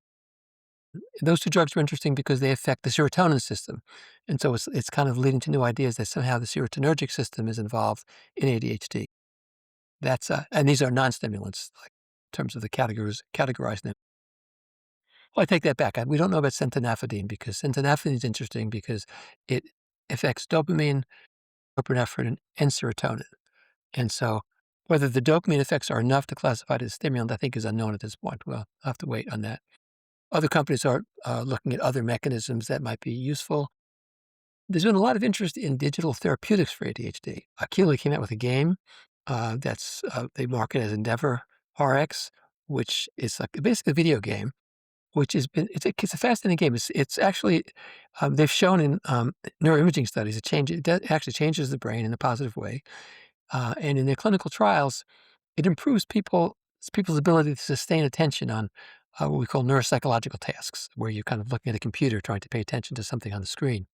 those two drugs are interesting because they affect the serotonin system, and so it's kind of leading to new ideas that somehow the serotonergic system is involved in ADHD. And these are non-stimulants, like in terms of the categorizing them. Well, I take that back. We don't know about centanafidine because centanafidine is interesting because it affects dopamine, norepinephrine, and serotonin. And so whether the dopamine effects are enough to classify it as a stimulant, I think is unknown at this point. Well, I'll have to wait on that. Other companies are looking at other mechanisms that might be useful. There's been a lot of interest in digital therapeutics for ADHD. Akili came out with a game they market as Endeavor RX, which is like basically a video game, which has been it's a fascinating game. It's actually they've shown in neuroimaging studies it actually changes the brain in a positive way, and in their clinical trials, it improves people's ability to sustain attention on what we call neuropsychological tasks, where you're kind of looking at a computer trying to pay attention to something on the screen.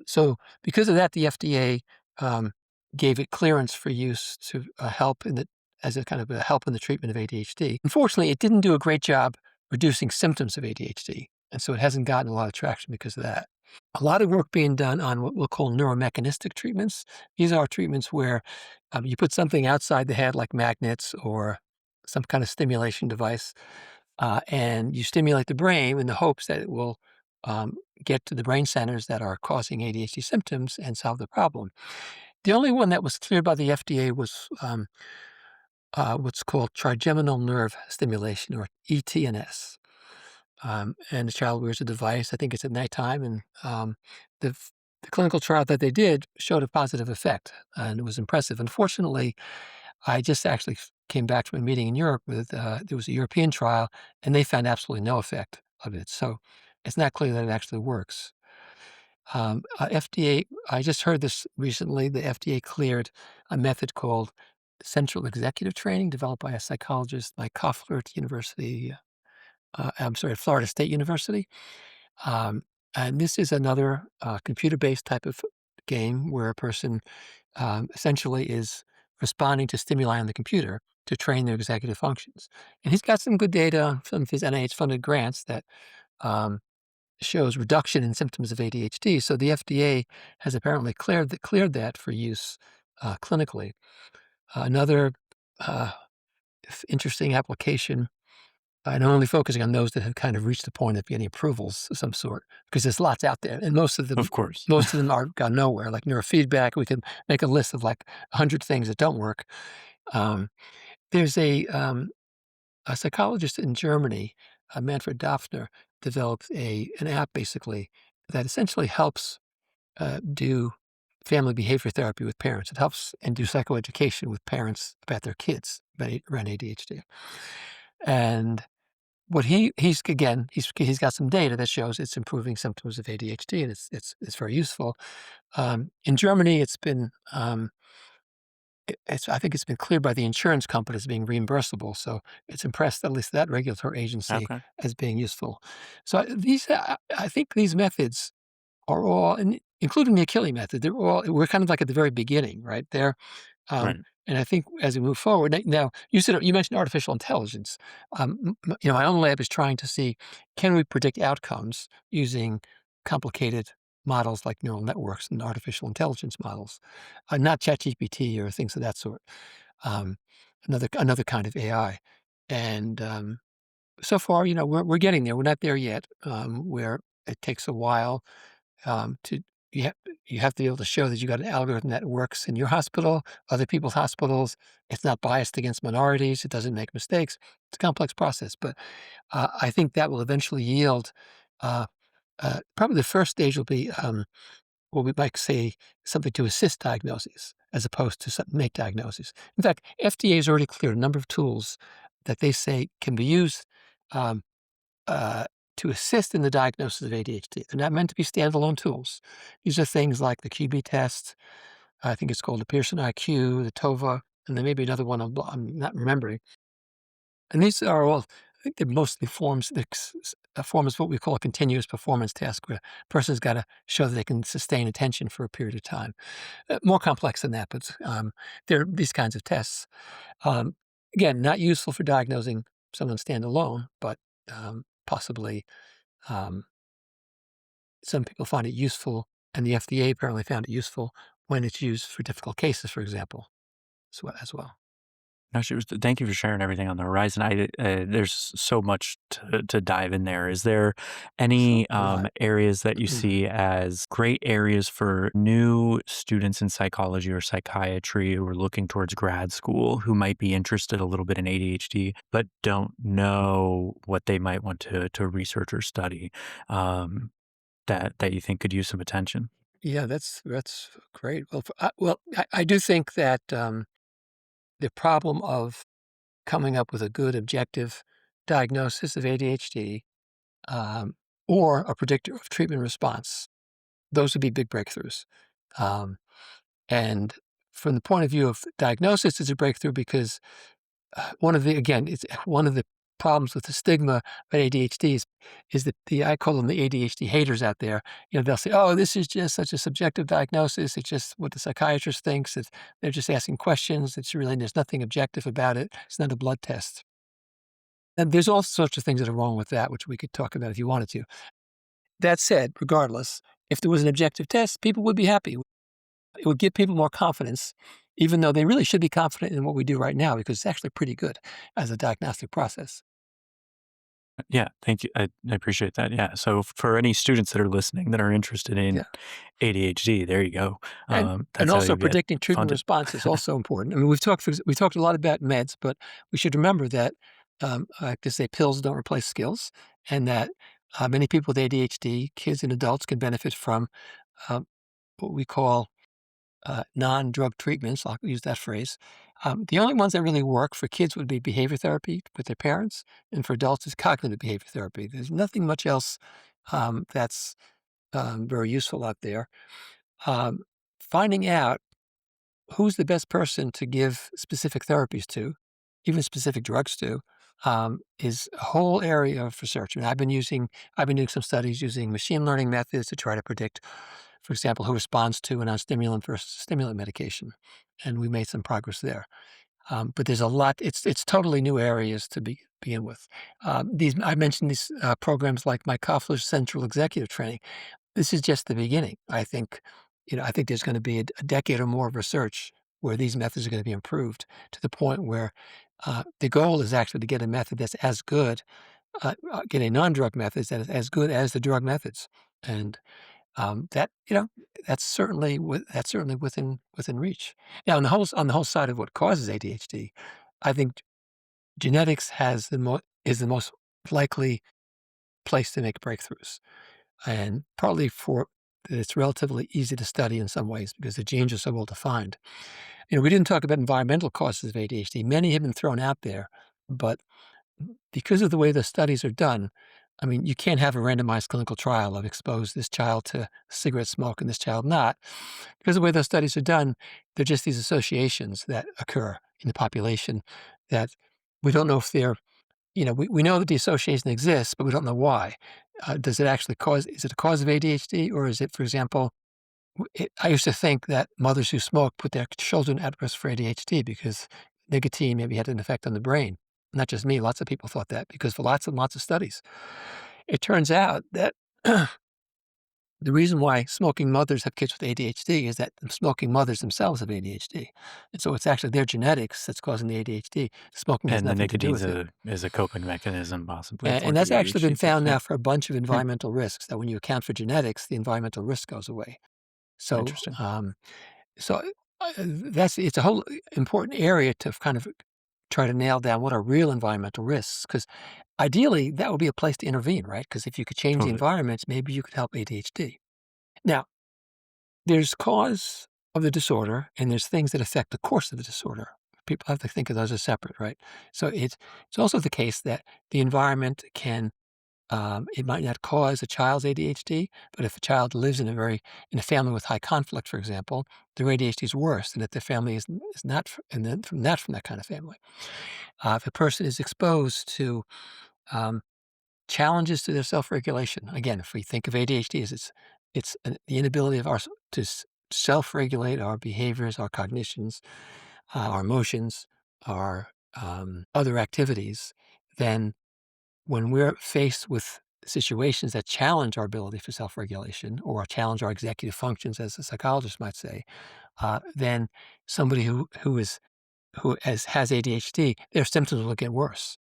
So because of that, the FDA um, gave it clearance for use to help in the as a kind of a help in the treatment of ADHD. Unfortunately, it didn't do a great job reducing symptoms of ADHD, and so it hasn't gotten a lot of traction because of that. A lot of work being done on what we'll call neuromechanistic treatments. These are treatments where you put something outside the head, like magnets or some kind of stimulation device, and you stimulate the brain in the hopes that it will get to the brain centers that are causing ADHD symptoms and solve the problem. The only one that was cleared by the FDA was what's called trigeminal nerve stimulation, or ETNS. And the child wears a device. I think it's at nighttime, and the, f- the clinical trial that they did showed a positive effect, and it was impressive. Unfortunately, I just actually came back from a meeting in Europe with there was a European trial, and they found absolutely no effect of it. So it's not clear that it actually works. FDA, I just heard this recently. The FDA cleared a method called central executive training, developed by a psychologist by Koffler at University. I'm sorry, at Florida State University. Um, and this is another computer-based type of game where a person essentially is responding to stimuli on the computer to train their executive functions. And he's got some good data from his NIH-funded grants that um, shows reduction in symptoms of ADHD. So the FDA has apparently cleared that for use clinically. Another uh, interesting application, and I'm only focusing on those that have kind of reached the point of getting approvals of some sort, because there's lots out there, and Of course. most of them are gone nowhere. Like neurofeedback, we can make a list of like 100 things that don't work. Um, there's a psychologist in Germany, Manfred Daphner, developed an app basically that essentially helps do family behavior therapy with parents. It helps and do psychoeducation with parents about their kids around ADHD. And what he's got some data that shows it's improving symptoms of ADHD, and it's very useful. In Germany, it's been I think it's been cleared by the insurance company as being reimbursable, so it's impressed at least that regulatory agency Okay. as being useful. So I think these methods are all, including the Achille method, we're kind of like at the very beginning, right? Um, Right. and I think as we move forward, now you mentioned artificial intelligence. My own lab is trying to see, can we predict outcomes using complicated models like neural networks and artificial intelligence models, not ChatGPT or things of that sort. Um, another kind of AI, and so far, we're getting there. We're not there yet. Where it takes a while to you have you have to be able to show that you got an algorithm that works in your hospital, other people's hospitals. It's not biased against minorities. It doesn't make mistakes. It's a complex process, but I think that will eventually yield. Uh, Probably the first stage will be well, we might say something to assist diagnoses as opposed to make diagnoses. In fact, FDA has already cleared a number of tools that they say can be used um, uh, to assist in the diagnosis of ADHD. They're not meant to be standalone tools. These are things like the QB test. I think it's called the Pearson IQ, the TOVA, and there may be another one I'm not remembering. And these are all, I think they're mostly forms, a form is what we call a continuous performance task, where a person's got to show that they can sustain attention for a period of time. More complex than that, but there are these kinds of tests. Um, Again, not useful for diagnosing someone standalone, but possibly um, some people find it useful, and the FDA apparently found it useful when it's used for difficult cases, for example, as well. No, thank you for sharing everything on the horizon. There's so much to dive in there. Is there So any a lot. areas that you see as great areas for new students in psychology or psychiatry who are looking towards grad school who might be interested a little bit in ADHD but don't know what they might want to research or study, that you think could use some attention? Yeah, that's great. I do think that the problem of coming up with a good objective diagnosis of ADHD um, or a predictor of treatment response, those would be big breakthroughs. Um, and from the point of view of diagnosis, it's a breakthrough because one of the again, it's one of the problems with the stigma of ADHD is that I call them the ADHD haters out there. You know, they'll say, "Oh, this is just such a subjective diagnosis. It's just what the psychiatrist thinks. They're just asking questions. There's nothing objective about it. It's not a blood test." And there's all sorts of things that are wrong with that, which we could talk about if you wanted to. That said, regardless, if there was an objective test, people would be happy. It would give people more confidence, even though they really should be confident in what we do right now because it's actually pretty good as a diagnostic process. Yeah, thank you. I appreciate that. Yeah. So for any students that are listening that are interested in Yeah. ADHD, there you go. And That's how also you get predicting treatment funded. response is also important. I mean, we've talked a lot about meds, but we should remember that I like to say pills don't replace skills, and that many people with ADHD, kids and adults, can benefit from um, what we call non-drug treatments. I'll use that phrase. The only ones that really work for kids would be behavior therapy with their parents, and for adults is cognitive behavior therapy. There's nothing much else that's very useful out there. Um, Finding out who's the best person to give specific therapies to, even specific drugs to, is a whole area of research. And I've been doing some studies using machine learning methods to try to predict, for example, who responds to a non-stimulant versus stimulant medication. And we made some progress there. But there's a lot. It's totally new areas to begin with. These I mentioned these programs like my Koffler's Central Executive Training. This is just the beginning. I think there's gonna be a decade or more of research where these methods are gonna be improved to the point where, the goal is actually to get a method that's as good, get a non-drug method that is as good as the drug methods. And, that, that's certainly within reach. Now on the whole side of what causes ADHD, I think genetics is the most likely place to make breakthroughs. And partly for it's relatively easy to study in some ways because the genes are so well defined. We didn't talk about environmental causes of ADHD. Many have been thrown out there, but because of the way the studies are done, I mean, you can't have a randomized clinical trial of expose this child to cigarette smoke and this child not. Because of the way those studies are done, they're just these associations that occur in the population that we don't know if they're we know that the association exists, but we don't know why. Does it actually is it a cause of ADHD or is it, for example, I used to think that mothers who smoke put their children at risk for ADHD because nicotine maybe had an effect on the brain. Not just me, lots of people thought that because for lots and lots of studies. It turns out that the reason why smoking mothers have kids with ADHD is that the smoking mothers themselves have ADHD. And so it's actually their genetics that's causing the ADHD. Smoking has And the nothing to do nicotine's with it. a coping mechanism possibly And for that's the actually been ADHD found folks. now Yeah. for a bunch of Hmm, environmental risks, that when you account for genetics, the environmental risk goes away. So, interesting. so it's a whole important area to kind of try to nail down what are real environmental risks. Because ideally, that would be a place to intervene, right? Because if you could change the Totally. environments, maybe you could help ADHD. Now, there's cause of the disorder, and there's things that affect the course of the disorder. People have to think of those as separate, right? So it's also the case that the environment can it might not cause a child's ADHD, but if a child lives in a family with high conflict, for example, their ADHD is worse than if the family is not and then from that kind of family. If a person is exposed to um, challenges to their self-regulation, again, if we think of ADHD as the inability of our to self-regulate our behaviors, our cognitions, our emotions, our other activities, then when we're faced with situations that challenge our ability for self-regulation or challenge our executive functions, as a psychologist might say, then somebody who has ADHD, their symptoms will get worse.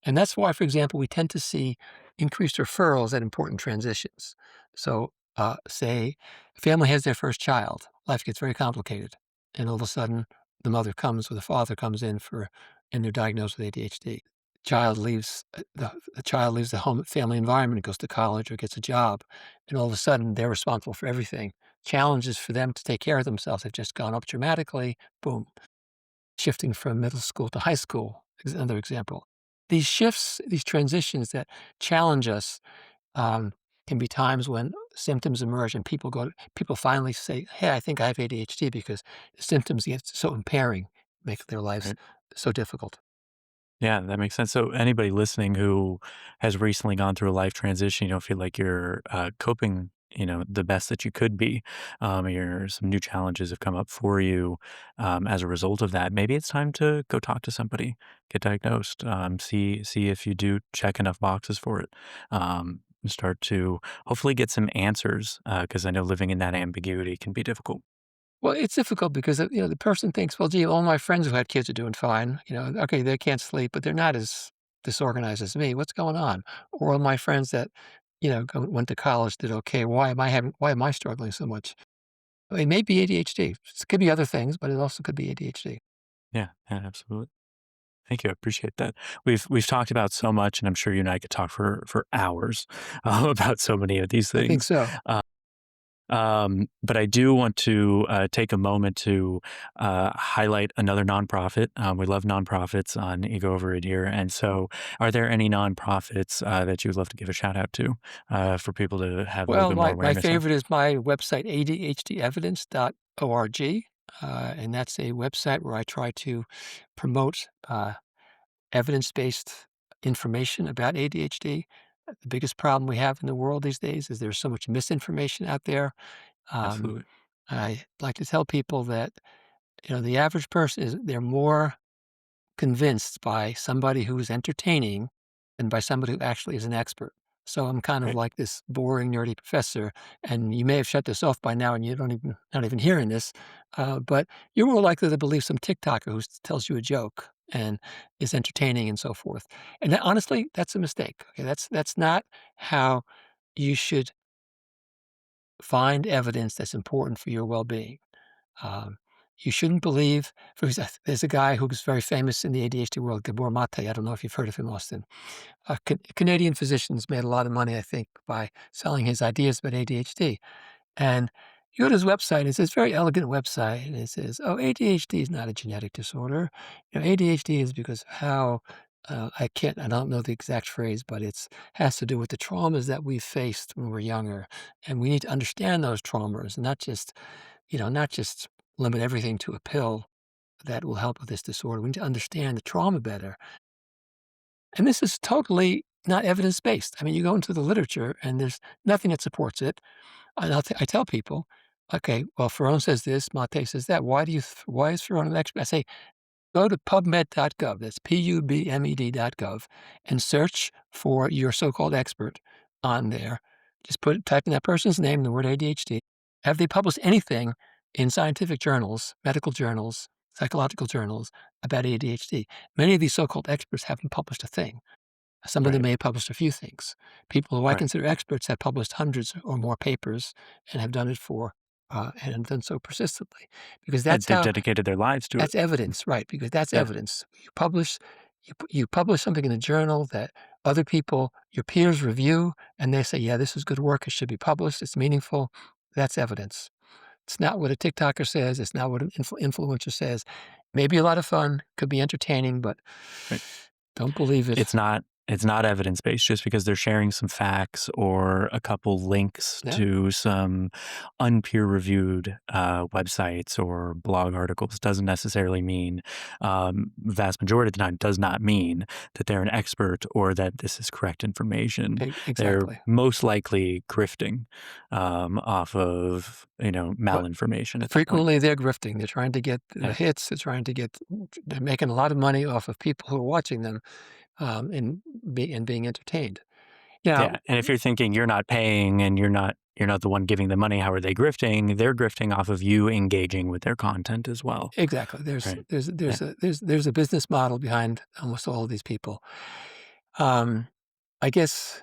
And that's why, for example, we tend to see increased referrals at important transitions. So, say a family has their first child, life gets very complicated, and all of a sudden the mother comes or the father comes in and they're diagnosed with ADHD. The child leaves the home family environment, goes to college or gets a job, and all of a sudden they're responsible for everything. Challenges for them to take care of themselves have just gone up dramatically. Boom, shifting from middle school to high school is another example. These shifts, these transitions that challenge us, um, can be times when symptoms emerge and people finally say, "Hey, I think I have ADHD," because the symptoms get so impairing, make their lives Right. so difficult. Yeah, that makes sense. So anybody listening who has recently gone through a life transition, you don't feel like you're coping, the best that you could be. Some new challenges have come up for you as a result of that. Maybe it's time to go talk to somebody, get diagnosed, see if you do check enough boxes for it. Start to hopefully get some answers because I know living in that ambiguity can be difficult. Well, it's difficult because, the person thinks, "Well, gee, all my friends who had kids are doing fine. Okay, they can't sleep, but they're not as disorganized as me. What's going on?" Or all my friends that, went to college did okay. Why am I struggling so much? It may be ADHD. It could be other things, but it also could be ADHD. Yeah, yeah, absolutely. Thank you. I appreciate that. We've talked about so much, and I'm sure you and I could talk for hours about so many of these I think things. so. But I do want to take a moment to highlight another nonprofit. We love nonprofits on Ego Over It here, and so are there any nonprofits that you'd love to give a shout out to for people to have a little Well, bit more my awareness on? favorite is my website, ADHDevidence.org, and that's a website where I try to promote evidence-based information about ADHD. The biggest problem we have in the world these days is there's so much misinformation out there. Um, Absolutely. I like to tell people that, the average person they're more convinced by somebody who is entertaining than by somebody who actually is an expert. So I'm kind of Right. like this boring, nerdy professor, and you may have shut this off by now, and you don't even not even hearing this, but you're more likely to believe some TikToker who tells you a joke and is entertaining and so forth. And honestly, that's a mistake. Okay, that's not how you should find evidence that's important for your well-being. Um, you shouldn't believe, for example, there's a guy who's very famous in the ADHD world, Gabor Mate. I don't know if you've heard of him, Austin. Canadian physicians made a lot of money, I think, by selling his ideas about ADHD. And you go to his website, it's this very elegant website, and it says, "Oh, ADHD is not a genetic disorder. ADHD is because of how I don't know the exact phrase, but it's has to do with the traumas that we faced when we were younger, and we need to understand those traumas, and not just limit everything to a pill that will help with this disorder. We need to understand the trauma better." And this is totally not evidence based. I mean, you go into the literature, and there's nothing that supports it. And I tell people, "Okay, well, Faraone says this, Mate says that. Why is Faraone an expert?" I say, "Go to PubMed.gov, that's PUBMED.gov, and search for your so-called expert on there. Just type in that person's name, the word ADHD. Have they published anything in scientific journals, medical journals, psychological journals about ADHD?" Many of these so-called experts haven't published a thing. Some of them Right. may have published a few things. People who I Right. consider experts have published hundreds or more papers and have done it and have done so persistently, because And they've dedicated their lives to it. that's evidence, right? Because that's Yeah. evidence. You publish something in a journal that other people, your peers review, and they say, "Yeah, this is good work. It should be published. It's meaningful." That's evidence. It's not what a TikToker says. It's not what an influencer says. Maybe a lot of fun, could be entertaining, but Right. don't believe it. It's not evidence-based just because they're sharing some facts or a couple links Yeah, to some unpeer-reviewed, websites or blog articles doesn't necessarily mean, vast majority of the time, does not mean that they're an expert or that this is correct information. They're exactly. most likely grifting, off of, But malinformation at that point. frequently they're grifting. They're trying to get the Yeah. hits. They're making a lot of money off of people who are watching them, and being entertained. Now, Yeah, and if you're thinking you're not paying and you're not the one giving the money, how are they grifting? They're grifting off of you engaging with their content as well, exactly. right? Yeah, There's a business model behind almost all of these people. Um, I guess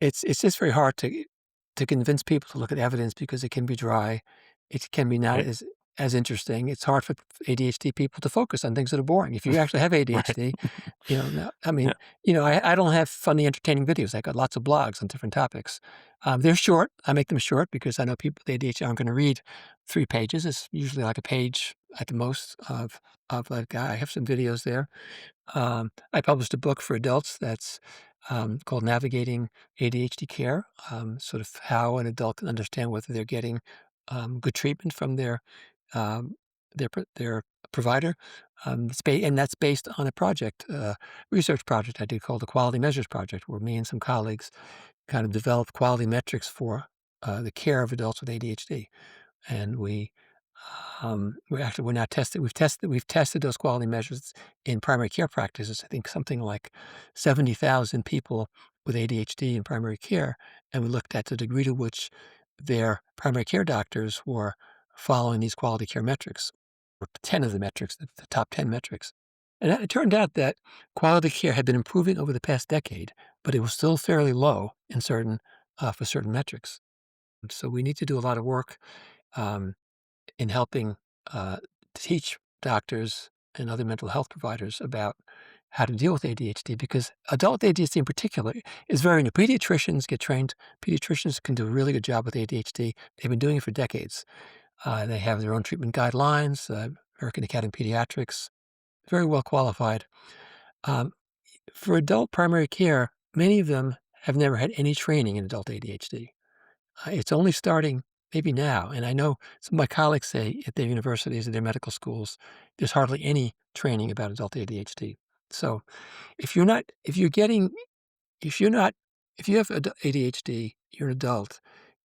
it's just very hard to convince people to look at evidence because it can be dry. It can be not right, as interesting. It's hard for ADHD people to focus on things that are boring. If you actually have right. ADHD, no, I Yeah, mean, I don't have funny, entertaining videos. I got lots of blogs on different topics. They're short. I make them short because I know people with ADHD aren't going to read 3 pages. It's usually like a page at the most of a guy. I have some videos there. I published a book for adults that's called Navigating ADHD Care, sort of how an adult can understand whether they're getting good treatment from um, their provider. And that's based on a project, research project I did called the Quality Measures Project, where me and some colleagues kind of developed quality metrics for the care of adults with ADHD. And we're now tested. We've tested those quality measures in primary care practices. I think something like 70,000 people with ADHD in primary care, and we looked at the degree to which their primary care doctors were following these quality care metrics, or 10 of the metrics, the top 10 metrics. And it turned out that quality care had been improving over the past decade, but it was still fairly low in certain for certain metrics. So we need to do a lot of work. Um, in helping teach doctors and other mental health providers about how to deal with ADHD because adult ADHD in particular is very new. Pediatricians get trained. Pediatricians can do a really good job with ADHD. They've been doing it for decades. They have their own treatment guidelines, American Academy of Pediatrics, very well qualified. Um, for adult primary care, many of them have never had any training in adult ADHD. It's only starting maybe now, and I know some of my colleagues say at their universities, at their medical schools, there's hardly any training about adult ADHD. So if you're getting, if you're not, if you have ADHD, you're an adult,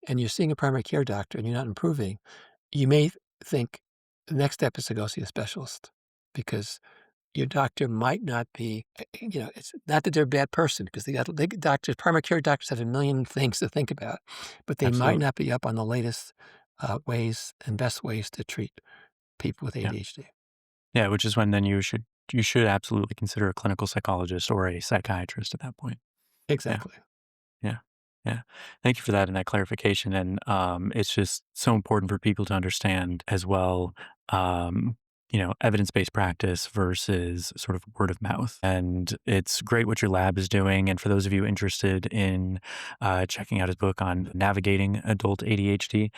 and you're seeing a primary care doctor and you're not improving, you may think the next step is to go see a specialist because your doctor might not be, it's not that they're a bad person because doctors, primary care doctors have a million things to think about, but they might absolutely. not be up on the latest ways and best ways to treat people with Yeah, ADHD. yeah. Which is when then you should absolutely consider a clinical psychologist or a psychiatrist at that point. Yeah. Exactly. Yeah. Yeah. Thank you for that and that clarification. And it's just so important for people to understand as well, evidence-based practice versus sort of word of mouth. And it's great what your lab is doing. And for those of you interested in checking out his book on navigating adult ADHD,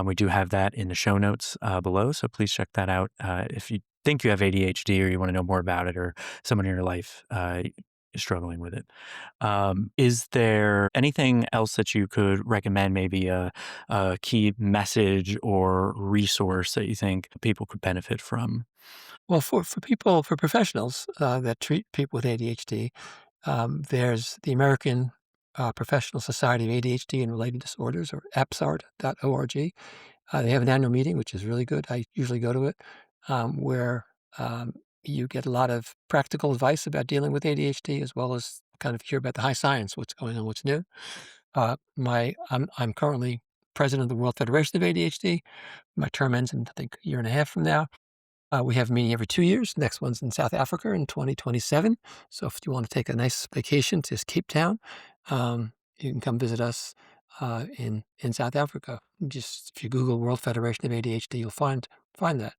we do have that in the show notes below. So please check that out if you think you have ADHD or you want to know more about it or someone in your life is struggling with it. Is there anything else that you could recommend, maybe a key message or resource that you think people could benefit from? Well, for professionals that treat people with ADHD, there's the American Professional Society of ADHD and Related Disorders, or apsart.org. They have an annual meeting, which is really good. I usually go to it, where you get a lot of practical advice about dealing with ADHD, as well as kind of hear about the high science, what's going on, what's new. I'm currently president of the World Federation of ADHD. My term ends in, I think, a year and a half from now. We have a meeting every 2 years. Next one's in South Africa in 2027. So if you want to take a nice vacation to Cape Town, you can come visit us in South Africa. Just if you Google World Federation of ADHD, you'll find that.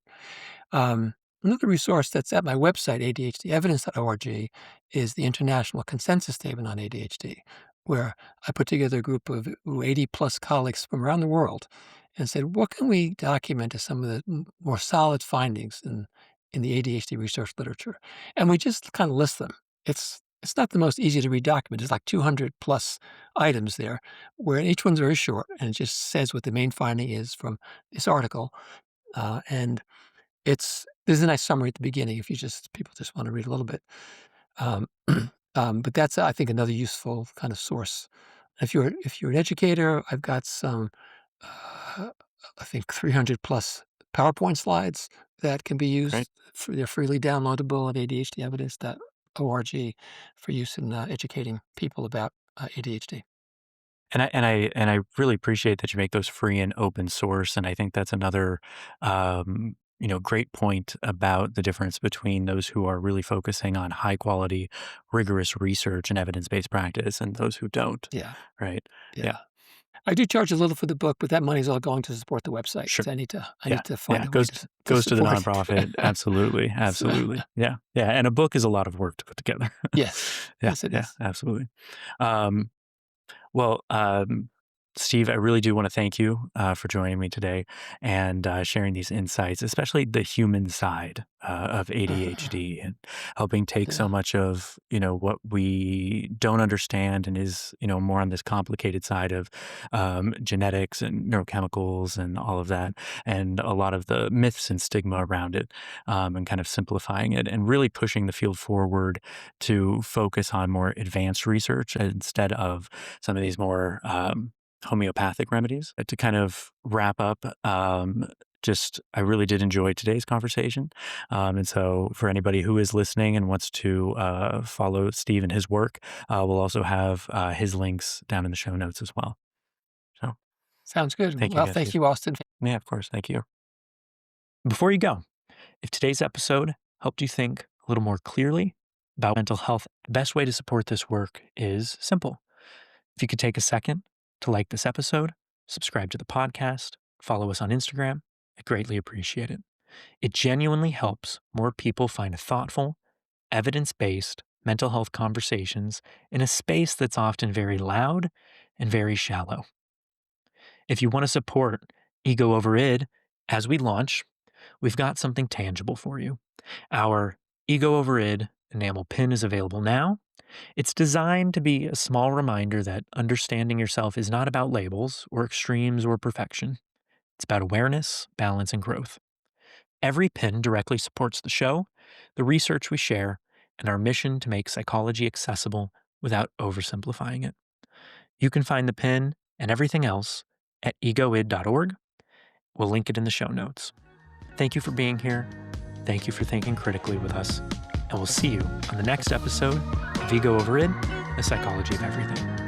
Another resource that's at my website, ADHDevidence.org, is the International Consensus Statement on ADHD, where I put together a group of 80 plus colleagues from around the world, and said, what can we document as some of the more solid findings in the ADHD research literature? And we just kind of list them. It's not the most easy to read document. There's like 200 plus items there, where each one's very short, and it just says what the main finding is from this article. And there's a nice summary at the beginning if people just want to read a little bit. Um, but that's, I think, another useful kind of source. If you're an educator, I've got some, uh, I think 300 plus PowerPoint slides that can be Great. used. They're freely downloadable at ADHDevidence.org for use in educating people about ADHD. And I really appreciate that you make those free and open source. And I think that's another great point about the difference between those who are really focusing on high quality, rigorous research and evidence based practice and those who don't. Yeah, Right. yeah. Yeah. I do charge a little for the book, but that money's all going to support the website Sure. because I Yeah. need to find Yeah. a way Goes to goes to the support it. nonprofit. Absolutely. So, Absolutely. Yeah. Yeah. And a book is a lot of work to put together. yes, Yeah. yes, it Yeah. is. Absolutely. Um, Well, Steve, I really do want to thank you for joining me today and sharing these insights, especially the human side of ADHD and helping take so Yeah. much of what we don't understand and is more on this complicated side of genetics and neurochemicals and all of that, and a lot of the myths and stigma around it, and kind of simplifying it and really pushing the field forward to focus on more advanced research instead of some of these more homeopathic remedies. To kind of wrap up, I really did enjoy today's conversation. And so, for anybody who is listening and wants to follow Steve and his work, we'll also have his links down in the show notes as well. So, Sounds good. thank you Well, again, thank Steve. you, Austin. Yeah, of course. Thank you. Before you go, if today's episode helped you think a little more clearly about mental health, the best way to support this work is simple. If you could take a second to like this episode, subscribe to the podcast, follow us on Instagram, I'd greatly appreciate it. It genuinely helps more people find thoughtful, evidence based mental health conversations in a space that's often very loud and very shallow. If you want to support Ego Over Id as we launch, we've got something tangible for you. Our Ego Over Id enamel pin is available now. It's designed to be a small reminder that understanding yourself is not about labels or extremes or perfection. It's about awareness, balance, and growth. Every pin directly supports the show, the research we share, and our mission to make psychology accessible without oversimplifying it. You can find the pin and everything else at egoid.org. We'll link it in the show notes. Thank you for being here. Thank you for thinking critically with us. And we'll see you on the next episode of Ego Over Id, the psychology of everything.